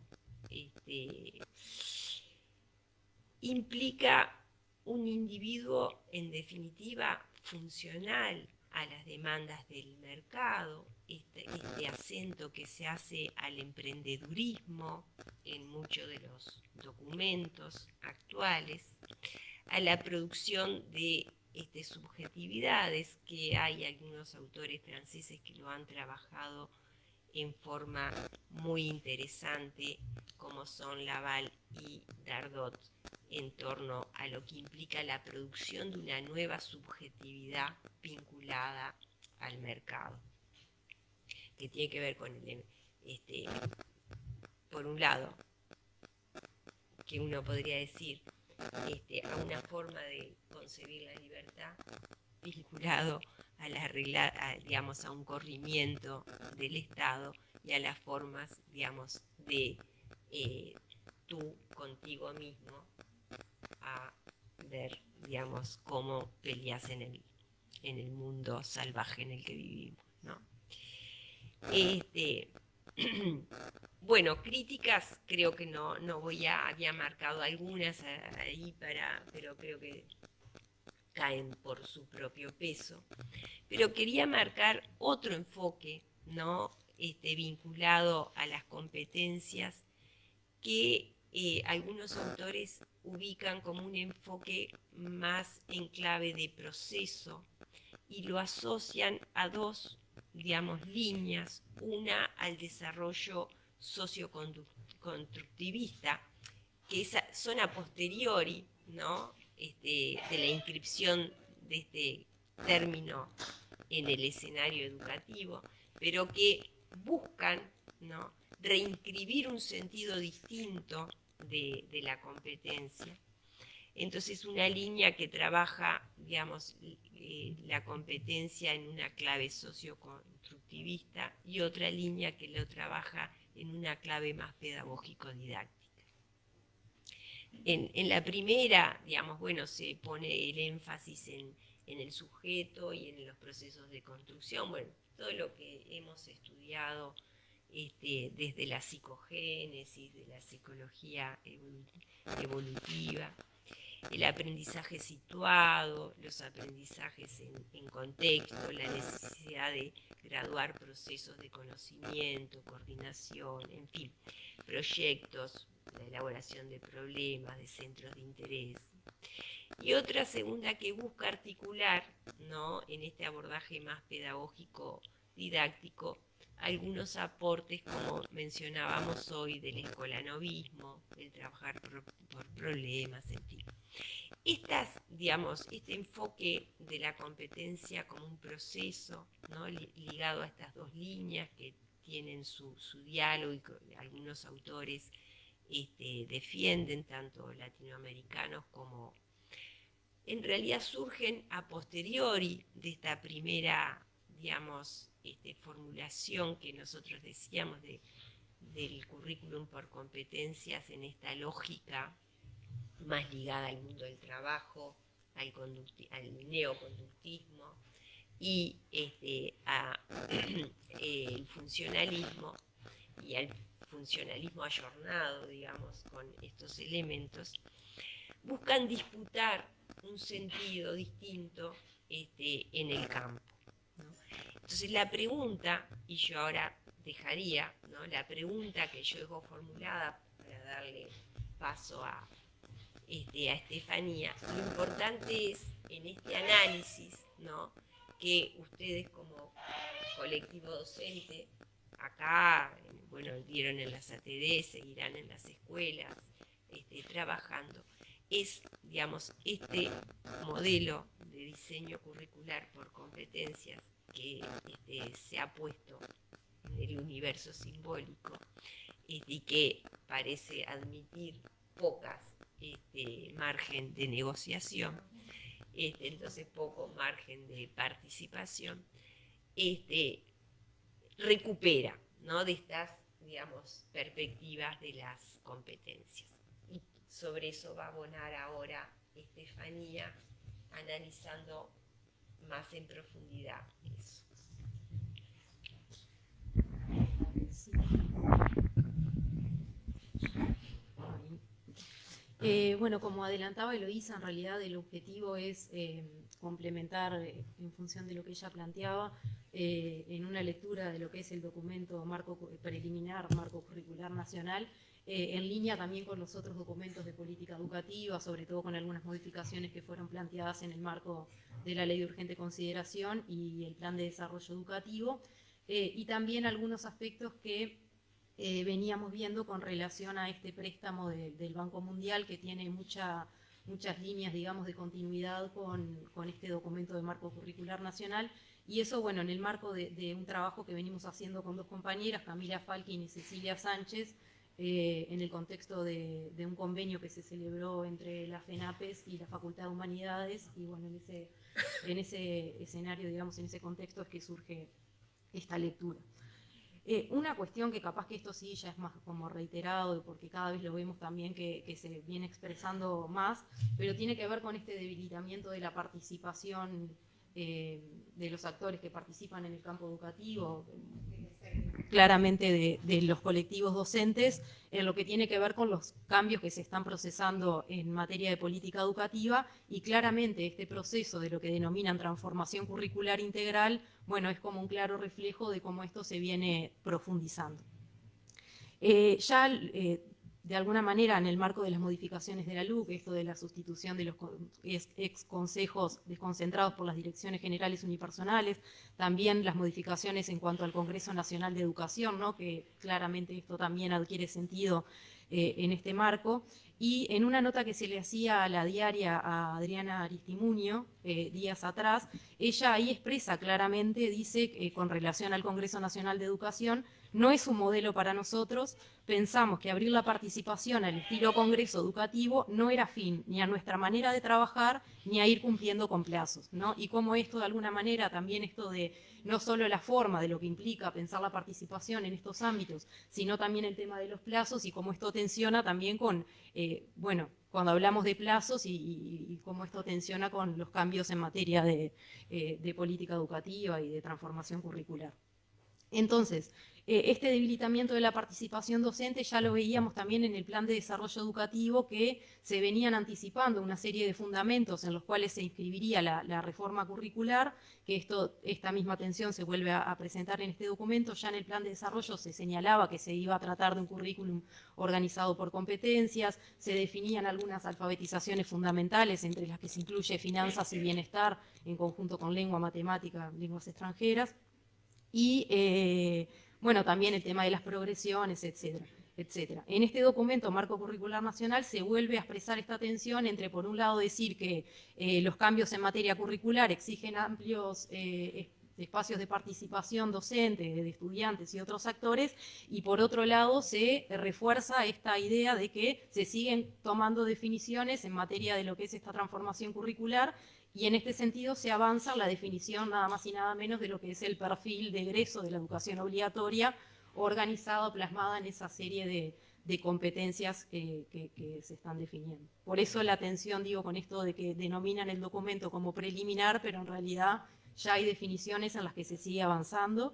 Speaker 1: implica un individuo, en definitiva, funcional a las demandas del mercado, este acento que se hace al emprendedurismo en muchos de los documentos actuales, a la producción de subjetividades, que hay algunos autores franceses que lo han trabajado en forma muy interesante, como son Laval y Dardot, en torno a lo que implica la producción de una nueva subjetividad vinculada al mercado, que tiene que ver con por un lado, que uno podría decir, a una forma de concebir la libertad vinculado a la regla, digamos, a un corrimiento del Estado y a las formas, digamos, de tú contigo mismo, a ver, digamos, cómo peleas en el mundo salvaje en el que vivimos, ¿no? Bueno, críticas creo que no voy a, había marcado algunas ahí pero creo que caen por su propio peso. Pero quería marcar otro enfoque, ¿no?, vinculado a las competencias, que algunos autores ubican como un enfoque más en clave de proceso y lo asocian a dos, digamos, líneas, una al desarrollo socioconstructivista, que son a posteriori, ¿no?, de la inscripción de este término en el escenario educativo, pero que buscan, ¿no?, reinscribir un sentido distinto de la competencia. Entonces, una línea que trabaja, digamos, la competencia en una clave socioconstructivista y otra línea que lo trabaja en una clave más pedagógico-didáctica. En la primera, digamos, bueno, se pone el énfasis en el sujeto y en los procesos de construcción, bueno, todo lo que hemos estudiado desde la psicogénesis, de la psicología evolutiva, el aprendizaje situado, los aprendizajes en contexto, la necesidad de graduar procesos de conocimiento, coordinación, en fin, proyectos, la elaboración de problemas, de centros de interés. Y otra segunda que busca articular, ¿no?, en este abordaje más pedagógico didáctico, algunos aportes, como mencionábamos hoy, del escolanovismo, del trabajar por problemas, en fin. Digamos, este enfoque de la competencia como un proceso, ¿no?, ligado a estas dos líneas que tienen su diálogo y que algunos autores defienden, tanto latinoamericanos como en realidad surgen a posteriori de esta primera, digamos, formulación que nosotros decíamos del currículum por competencias en esta lógica más ligada al mundo del trabajo, al neoconductismo y el funcionalismo y al funcionalismo ayornado, digamos, con estos elementos, buscan disputar un sentido distinto en el campo, ¿no? Entonces la pregunta, y yo ahora dejaría, ¿no?, la pregunta que yo dejo formulada para darle paso a Estefanía, lo importante es en este análisis, ¿no?, que ustedes como colectivo docente, acá, bueno, dieron en las ATD, seguirán en las escuelas trabajando, es, digamos, este modelo de diseño curricular por competencias que se ha puesto en el universo simbólico y que parece admitir pocas margen de negociación, entonces poco margen de participación, recupera, ¿no?, de estas, digamos, perspectivas de las competencias. Y sobre eso va a abonar ahora Estefanía, analizando más en profundidad eso.
Speaker 3: Sí. Bueno, como adelantaba Eloísa, en realidad el objetivo es complementar, en función de lo que ella planteaba, en una lectura de lo que es el documento preliminar, Marco Curricular Nacional, en línea también con los otros documentos de política educativa, sobre todo con algunas modificaciones que fueron planteadas en el marco de la Ley de Urgente Consideración y el Plan de Desarrollo Educativo, y también algunos aspectos que veníamos viendo con relación a este préstamo del Banco Mundial, que tiene muchas líneas, digamos, de continuidad con este documento de marco curricular nacional. Y eso, bueno, en el marco de un trabajo que venimos haciendo con dos compañeras, Camila Falkin y Cecilia Sánchez, en el contexto de un convenio que se celebró entre la FENAPES y la Facultad de Humanidades, y bueno, en ese escenario, digamos, en ese contexto es que surge esta lectura. Una cuestión que capaz que esto sí ya es más como reiterado, porque cada vez lo vemos también que se viene expresando más, pero tiene que ver con este debilitamiento de la participación de los actores que participan en el campo educativo, claramente de los colectivos docentes, en lo que tiene que ver con los cambios que se están procesando en materia de política educativa, y claramente este proceso de lo que denominan transformación curricular integral, bueno, es como un claro reflejo de cómo esto se viene profundizando. De alguna manera, en el marco de las modificaciones de la LUC, esto de la sustitución de los ex consejos desconcentrados por las direcciones generales unipersonales, también las modificaciones en cuanto al Congreso Nacional de Educación, ¿no?, que claramente esto también adquiere sentido en este marco. Y en una nota que se le hacía a la diaria a Adriana Aristimuño días atrás, ella ahí expresa claramente, dice, con relación al Congreso Nacional de Educación, no es un modelo para nosotros, pensamos que abrir la participación al estilo Congreso Educativo no era afín ni a nuestra manera de trabajar ni a ir cumpliendo con plazos, ¿no? Y como esto de alguna manera, también esto de no solo la forma de lo que implica pensar la participación en estos ámbitos, sino también el tema de los plazos y cómo esto tensiona también con, bueno, cuando hablamos de plazos y cómo esto tensiona con los cambios en materia de política educativa y de transformación curricular. Entonces, este debilitamiento de la participación docente ya lo veíamos también en el plan de desarrollo educativo, que se venían anticipando una serie de fundamentos en los cuales se inscribiría la reforma curricular, que esta misma tensión se vuelve a presentar en este documento. Ya en el plan de desarrollo se señalaba que se iba a tratar de un currículum organizado por competencias, se definían algunas alfabetizaciones fundamentales, entre las que se incluye finanzas y bienestar, en conjunto con lengua, matemática, lenguas extranjeras, y bueno, también el tema de las progresiones, etcétera, etcétera. En este documento, Marco Curricular Nacional, se vuelve a expresar esta tensión entre, por un lado, decir que los cambios en materia curricular exigen amplios espacios de participación docente, de estudiantes y otros actores, y por otro lado se refuerza esta idea de que se siguen tomando definiciones en materia de lo que es esta transformación curricular, Y en este sentido se avanza en la definición nada más y nada menos de lo que es el perfil de egreso de la educación obligatoria, organizado, plasmada en esa serie de competencias que se están definiendo. Por eso la atención, digo, con esto de que denominan el documento como preliminar, pero en realidad ya hay definiciones en las que se sigue avanzando.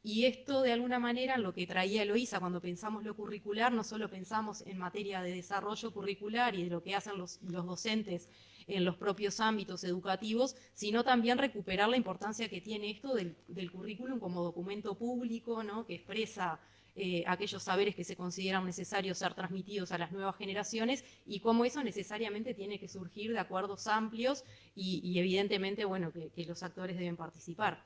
Speaker 3: Y esto, de alguna manera, en lo que traía Eloísa, cuando pensamos lo curricular, no solo pensamos en materia de desarrollo curricular y de lo que hacen los docentes en los propios ámbitos educativos, sino también recuperar la importancia que tiene esto del currículum como documento público, ¿no? Que expresa aquellos saberes que se consideran necesarios ser transmitidos a las nuevas generaciones y cómo eso necesariamente tiene que surgir de acuerdos amplios y evidentemente, bueno, que los actores deben participar.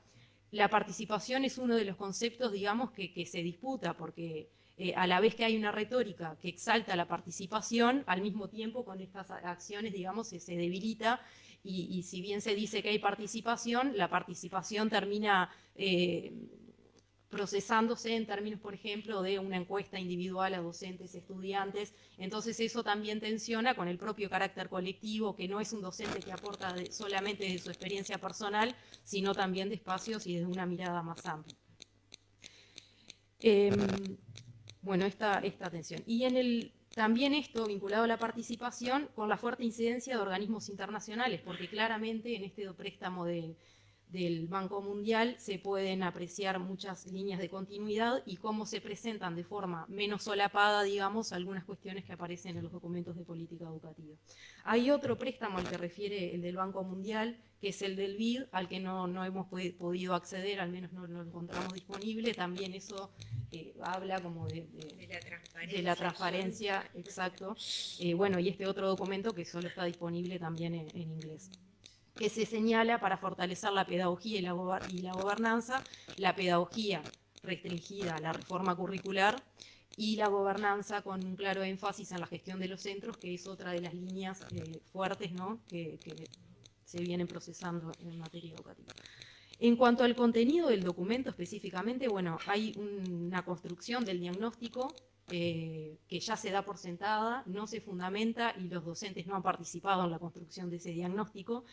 Speaker 3: La participación es uno de los conceptos, digamos, que se disputa, porque a la vez que hay una retórica que exalta la participación, al mismo tiempo con estas acciones, digamos, se debilita, y si bien se dice que hay participación, la participación termina procesándose en términos, por ejemplo, de una encuesta individual a docentes, estudiantes. Entonces eso también tensiona con el propio carácter colectivo, que no es un docente que aporta solamente de su experiencia personal, sino también de espacios y desde una mirada más amplia. Bueno, esta tensión. Y también esto vinculado a la participación con la fuerte incidencia de organismos internacionales, porque claramente en este préstamo del Banco Mundial se pueden apreciar muchas líneas de continuidad y cómo se presentan de forma menos solapada, digamos, algunas cuestiones que aparecen en los documentos de política educativa. Hay otro préstamo al que refiere el del Banco Mundial, que es el del BID, al que no hemos podido acceder, al menos no lo encontramos disponible. También eso habla como de la transparencia, exacto. Bueno, y este otro documento que solo está disponible también en inglés, que se señala para fortalecer la pedagogía y la gobernanza, la pedagogía restringida a la reforma curricular y la gobernanza con un claro énfasis en la gestión de los centros, que es otra de las líneas fuertes, ¿no? que se vienen procesando en materia educativa. En cuanto al contenido del documento específicamente, bueno, hay una construcción del diagnóstico que ya se da por sentada, no se fundamenta y los docentes no han participado en la construcción de ese diagnóstico.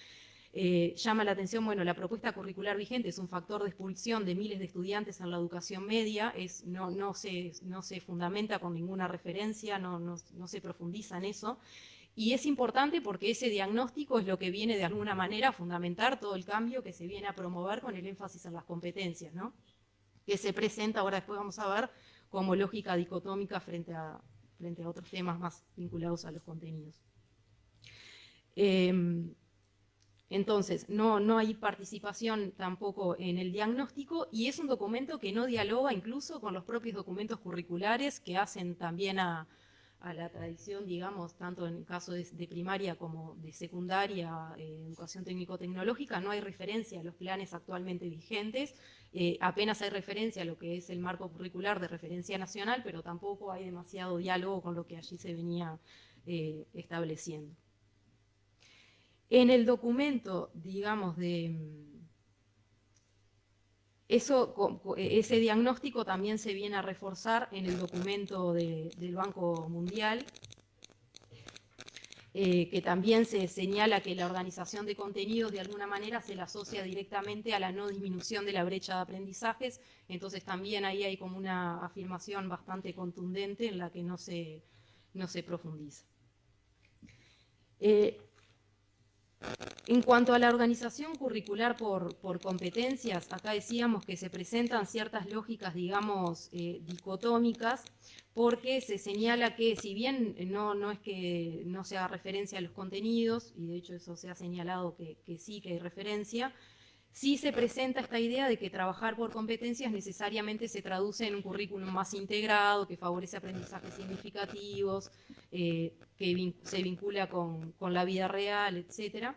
Speaker 3: Llama la atención, bueno, la propuesta curricular vigente es un factor de expulsión de miles de estudiantes en la educación media, no se fundamenta con ninguna referencia, no se profundiza en eso. Y es importante porque ese diagnóstico es lo que viene de alguna manera a fundamentar todo el cambio que se viene a promover con el énfasis en las competencias, ¿no? Que se presenta, ahora después vamos a ver, como lógica dicotómica frente a otros temas más vinculados a los contenidos. Entonces, no hay participación tampoco en el diagnóstico y es un documento que no dialoga incluso con los propios documentos curriculares que hacen también a la tradición, digamos, tanto en el caso de primaria como de secundaria, educación técnico-tecnológica. No hay referencia a los planes actualmente vigentes, apenas hay referencia a lo que es el marco curricular de referencia nacional, pero tampoco hay demasiado diálogo con lo que allí se venía estableciendo. En el documento, digamos, ese diagnóstico también se viene a reforzar en el documento del Banco Mundial, que también se señala que la organización de contenidos de alguna manera se la asocia directamente a la no disminución de la brecha de aprendizajes. Entonces también ahí hay como una afirmación bastante contundente en la que no se profundiza. En cuanto a la organización curricular por competencias, acá decíamos que se presentan ciertas lógicas, digamos, dicotómicas, porque se señala que si bien no es que no se haga referencia a los contenidos, y de hecho eso se ha señalado que sí que hay referencia, sí se presenta esta idea de que trabajar por competencias necesariamente se traduce en un currículum más integrado, que favorece aprendizajes significativos, que se vincula con la vida real, etc.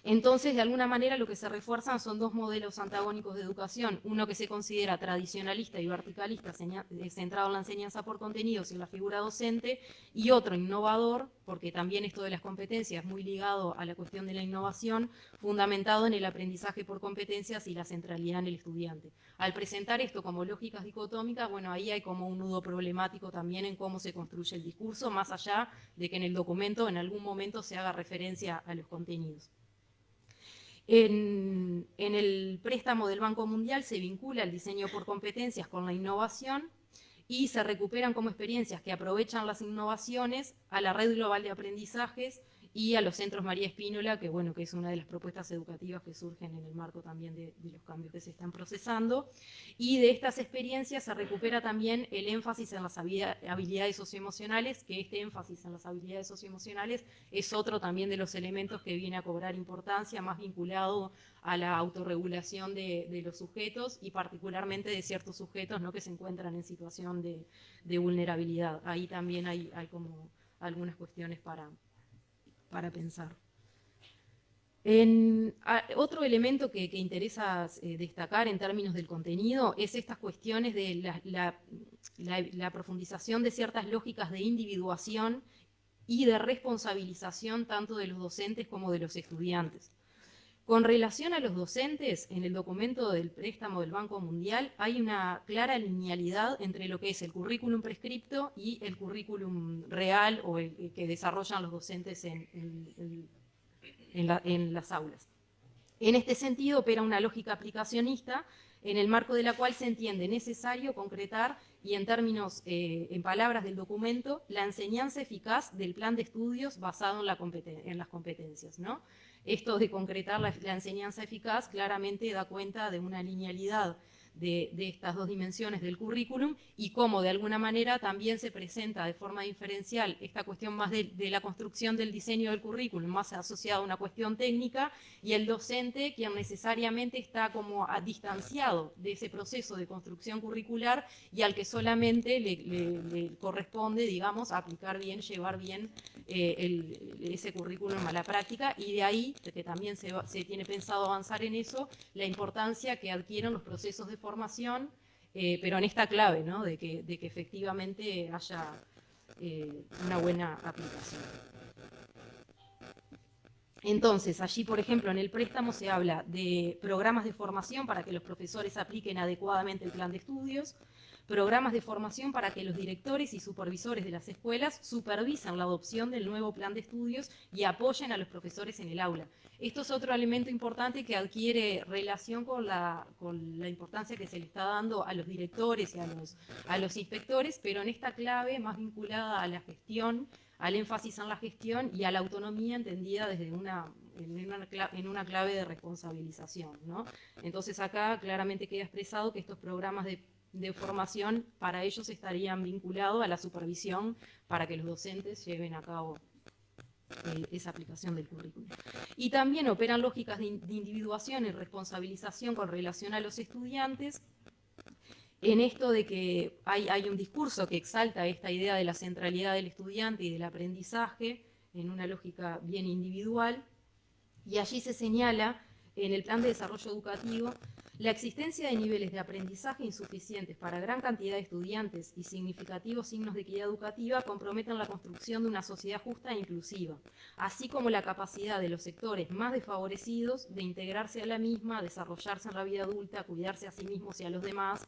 Speaker 3: Entonces, de alguna manera, lo que se refuerzan son dos modelos antagónicos de educación, uno que se considera tradicionalista y verticalista, centrado en la enseñanza por contenidos y en la figura docente, y otro innovador, porque también esto de las competencias es muy ligado a la cuestión de la innovación, fundamentado en el aprendizaje por competencias y la centralidad en el estudiante. Al presentar esto como lógicas dicotómicas, bueno, ahí hay como un nudo problemático también en cómo se construye el discurso, más allá de que en el documento en algún momento se haga referencia a los contenidos. En el préstamo del Banco Mundial se vincula el diseño por competencias con la innovación y se recuperan como experiencias que aprovechan las innovaciones a la red global de aprendizajes y a los centros María Espínola, que bueno, que es una de las propuestas educativas que surgen en el marco también de los cambios que se están procesando. Y de estas experiencias se recupera también el énfasis en las habilidades socioemocionales, que este énfasis en las habilidades socioemocionales es otro también de los elementos que viene a cobrar importancia, más vinculado a la autorregulación de los sujetos y particularmente de ciertos sujetos, ¿no?, que se encuentran en situación de vulnerabilidad. Ahí también hay como algunas cuestiones para pensar. Otro elemento que interesa destacar en términos del contenido es estas cuestiones de la profundización de ciertas lógicas de individuación y de responsabilización tanto de los docentes como de los estudiantes. Con relación a los docentes, en el documento del préstamo del Banco Mundial hay una clara linealidad entre lo que es el currículum prescripto y el currículum real o el que desarrollan los docentes en las aulas. En este sentido opera una lógica aplicacionista en el marco de la cual se entiende necesario concretar y en términos, en palabras del documento, la enseñanza eficaz del plan de estudios basado en las competencias, ¿no? Esto de concretar la enseñanza eficaz claramente da cuenta de una linealidad de estas dos dimensiones del currículum y cómo de alguna manera también se presenta de forma diferencial esta cuestión más de la construcción del diseño del currículum, más asociada a una cuestión técnica, y el docente quien necesariamente está como distanciado de ese proceso de construcción curricular y al que solamente le corresponde, digamos, aplicar bien, llevar bien ese currículum a la práctica, y de ahí que también se tiene pensado avanzar en eso, la importancia que adquieren los procesos de formación, pero en esta clave, ¿no?, de que efectivamente haya una buena aplicación. Entonces, allí, por ejemplo, en el préstamo se habla de programas de formación para que los profesores apliquen adecuadamente el plan de estudios, programas de formación para que los directores y supervisores de las escuelas supervisen la adopción del nuevo plan de estudios y apoyen a los profesores en el aula. Esto es otro elemento importante que adquiere relación con la importancia que se le está dando a los directores y a los inspectores, pero en esta clave más vinculada a la gestión, al énfasis en la gestión y a la autonomía entendida desde en una clave de responsabilización, ¿no? Entonces acá claramente queda expresado que estos programas de formación para ellos estarían vinculados a la supervisión para que los docentes lleven a cabo esa aplicación del currículum. Y también operan lógicas de individuación y responsabilización con relación a los estudiantes, en esto de que hay un discurso que exalta esta idea de la centralidad del estudiante y del aprendizaje en una lógica bien individual, y allí se señala en el plan de desarrollo educativo la existencia de niveles de aprendizaje insuficientes para gran cantidad de estudiantes y significativos signos de equidad educativa comprometen la construcción de una sociedad justa e inclusiva, así como la capacidad de los sectores más desfavorecidos de integrarse a la misma, desarrollarse en la vida adulta, cuidarse a sí mismos y a los demás.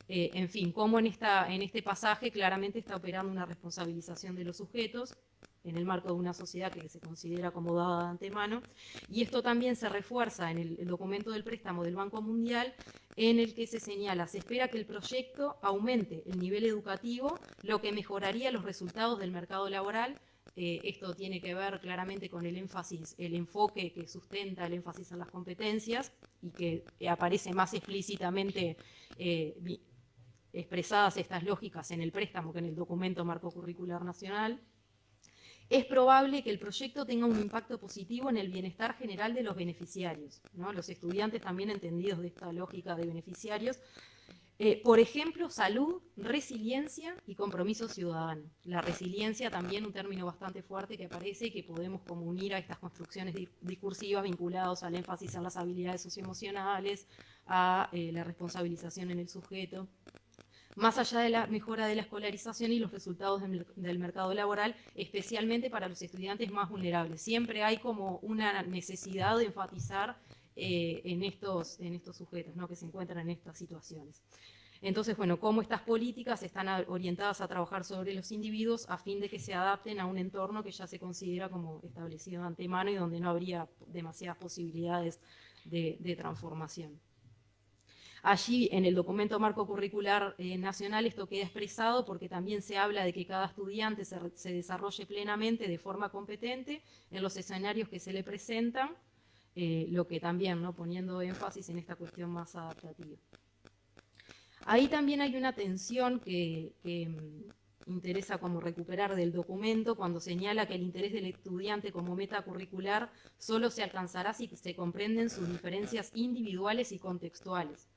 Speaker 3: En fin, como en este pasaje claramente está operando una responsabilización de los sujetos en el marco de una sociedad que se considera como dada de antemano, y esto también se refuerza en el documento del préstamo del Banco Mundial, en el que se señala: se espera que el proyecto aumente el nivel educativo, lo que mejoraría los resultados del mercado laboral. Esto tiene que ver claramente con el énfasis, el enfoque que sustenta el énfasis en las competencias y que aparece más explícitamente expresadas estas lógicas en el préstamo que en el documento marco curricular nacional. Es probable que el proyecto tenga un impacto positivo en el bienestar general de los beneficiarios, ¿no? Los estudiantes también entendidos de esta lógica de beneficiarios. Por ejemplo, salud, resiliencia y compromiso ciudadano. La resiliencia también un término bastante fuerte que aparece y que podemos como unir a estas construcciones discursivas vinculadas al énfasis en las habilidades socioemocionales, a la responsabilización en el sujeto. Más allá de la mejora de la escolarización y los resultados del mercado laboral, especialmente para los estudiantes más vulnerables. Siempre hay como una necesidad de enfatizar en estos sujetos, ¿no?, que se encuentran en estas situaciones. Entonces, bueno, cómo estas políticas están orientadas a trabajar sobre los individuos a fin de que se adapten a un entorno que ya se considera como establecido de antemano y donde no habría demasiadas posibilidades de transformación. Allí, en el documento marco curricular nacional, esto queda expresado porque también se habla de que cada estudiante se desarrolle plenamente de forma competente en los escenarios que se le presentan, lo que también, ¿no?, poniendo énfasis en esta cuestión más adaptativa. Ahí también hay una tensión que interesa como recuperar del documento cuando señala que el interés del estudiante como meta curricular solo se alcanzará si se comprenden sus diferencias individuales y contextuales.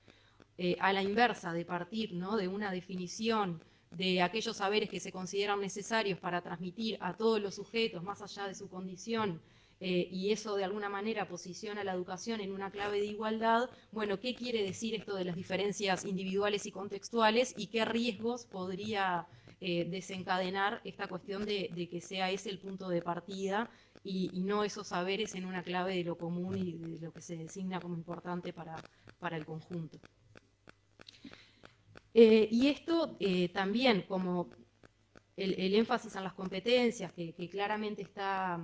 Speaker 3: A la inversa de partir, ¿no?, de una definición de aquellos saberes que se consideran necesarios para transmitir a todos los sujetos más allá de su condición, y eso de alguna manera posiciona la educación en una clave de igualdad. Bueno, ¿qué quiere decir esto de las diferencias individuales y contextuales y qué riesgos podría desencadenar esta cuestión de que sea ese el punto de partida y no esos saberes en una clave de lo común y de lo que se designa como importante para el conjunto? Y esto también, como el énfasis en las competencias, que claramente está,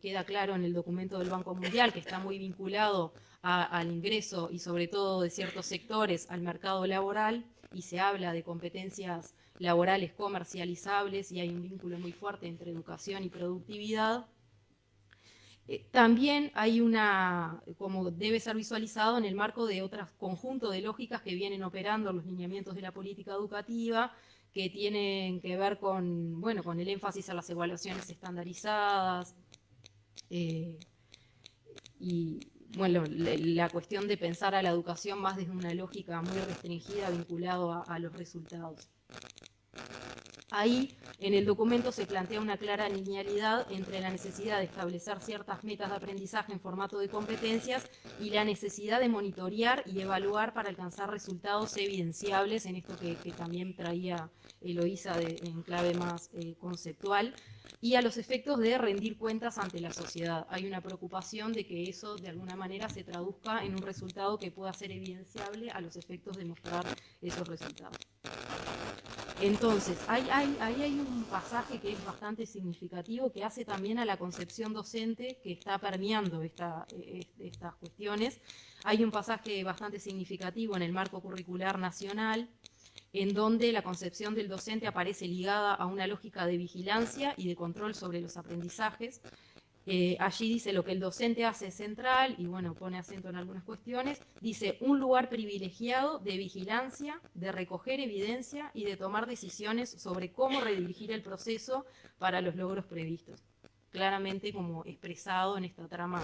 Speaker 3: queda claro en el documento del Banco Mundial, que está muy vinculado al ingreso y sobre todo de ciertos sectores al mercado laboral, y se habla de competencias laborales comercializables y hay un vínculo muy fuerte entre educación y productividad. También hay una, como debe ser visualizado en el marco de otros conjuntos de lógicas que vienen operando los lineamientos de la política educativa, que tienen que ver con, bueno, con el énfasis a las evaluaciones estandarizadas, y bueno, la cuestión de pensar a la educación más desde una lógica muy restringida vinculado a los resultados. Ahí, en el documento se plantea una clara linealidad entre la necesidad de establecer ciertas metas de aprendizaje en formato de competencias y la necesidad de monitorear y evaluar para alcanzar resultados evidenciables, en esto que también traía Eloísa en clave más conceptual, y a los efectos de rendir cuentas ante la sociedad. Hay una preocupación de que eso de alguna manera se traduzca en un resultado que pueda ser evidenciable a los efectos de mostrar esos resultados. Entonces, ahí hay un pasaje que es bastante significativo, que hace también a la concepción docente que está permeando estas cuestiones. Hay un pasaje bastante significativo en el marco curricular nacional, en donde la concepción del docente aparece ligada a una lógica de vigilancia y de control sobre los aprendizajes. Allí dice: lo que el docente hace es central, y bueno, pone acento en algunas cuestiones. Dice: un lugar privilegiado de vigilancia, de recoger evidencia y de tomar decisiones sobre cómo redirigir el proceso para los logros previstos. Claramente como expresado en esta trama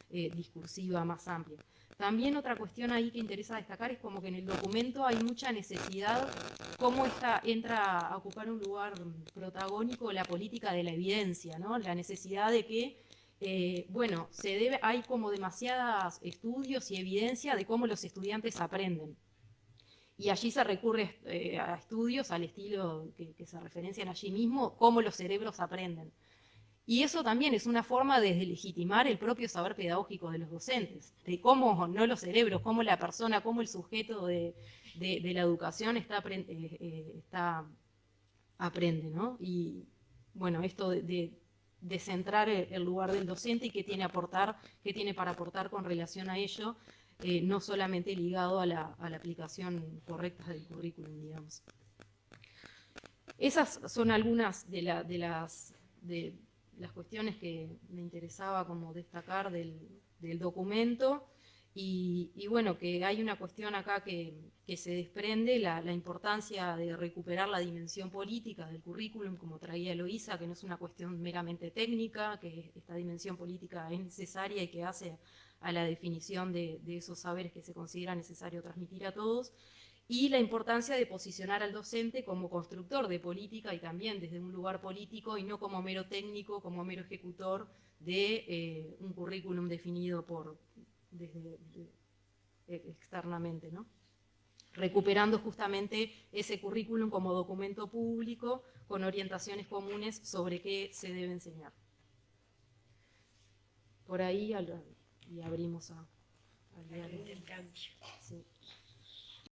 Speaker 3: discursiva más amplia. También otra cuestión ahí que interesa destacar es como que en el documento hay mucha necesidad, cómo entra a ocupar un lugar protagónico la política de la evidencia, ¿no? La necesidad de que bueno, hay como demasiados estudios y evidencia de cómo los estudiantes aprenden. Y allí se recurre a estudios al estilo que se referencian allí mismo, cómo los cerebros aprenden. Y eso también es una forma de deslegitimar el propio saber pedagógico de los docentes, de cómo no los cerebros, cómo la persona, cómo el sujeto de la educación aprende, ¿no? Y bueno, esto de centrar el lugar del docente y qué tiene para aportar con relación a ello, no solamente ligado a la aplicación correcta del currículum, digamos. Esas son algunas de las cuestiones que me interesaba como destacar del documento. Y bueno, que hay una cuestión acá que se desprende, la importancia de recuperar la dimensión política del currículum, como traía Eloísa, que no es una cuestión meramente técnica, que esta dimensión política es necesaria y que hace a la definición de esos saberes que se considera necesario transmitir a todos, y la importancia de posicionar al docente como constructor de política y también desde un lugar político y no como mero técnico, como mero ejecutor de un currículum definido externamente, ¿no? Recuperando justamente ese currículum como documento público con orientaciones comunes sobre qué se debe enseñar. Por ahí y abrimos al intercambio. Sí.